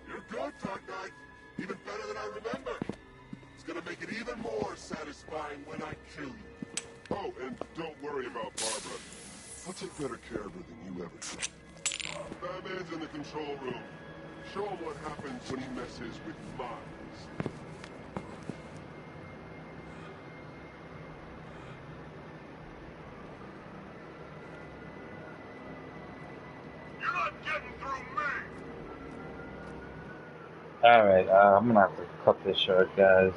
You're good, Dark Knight. Even better than I remember. It's gonna make it even more satisfying when I kill you. Oh, and don't worry about Barbara. I'll take better care of her than you ever did. Batman's in the control room. Show him what happens when he messes with minds. You're not getting through me! Alright, I'm gonna have to cut this short, guys.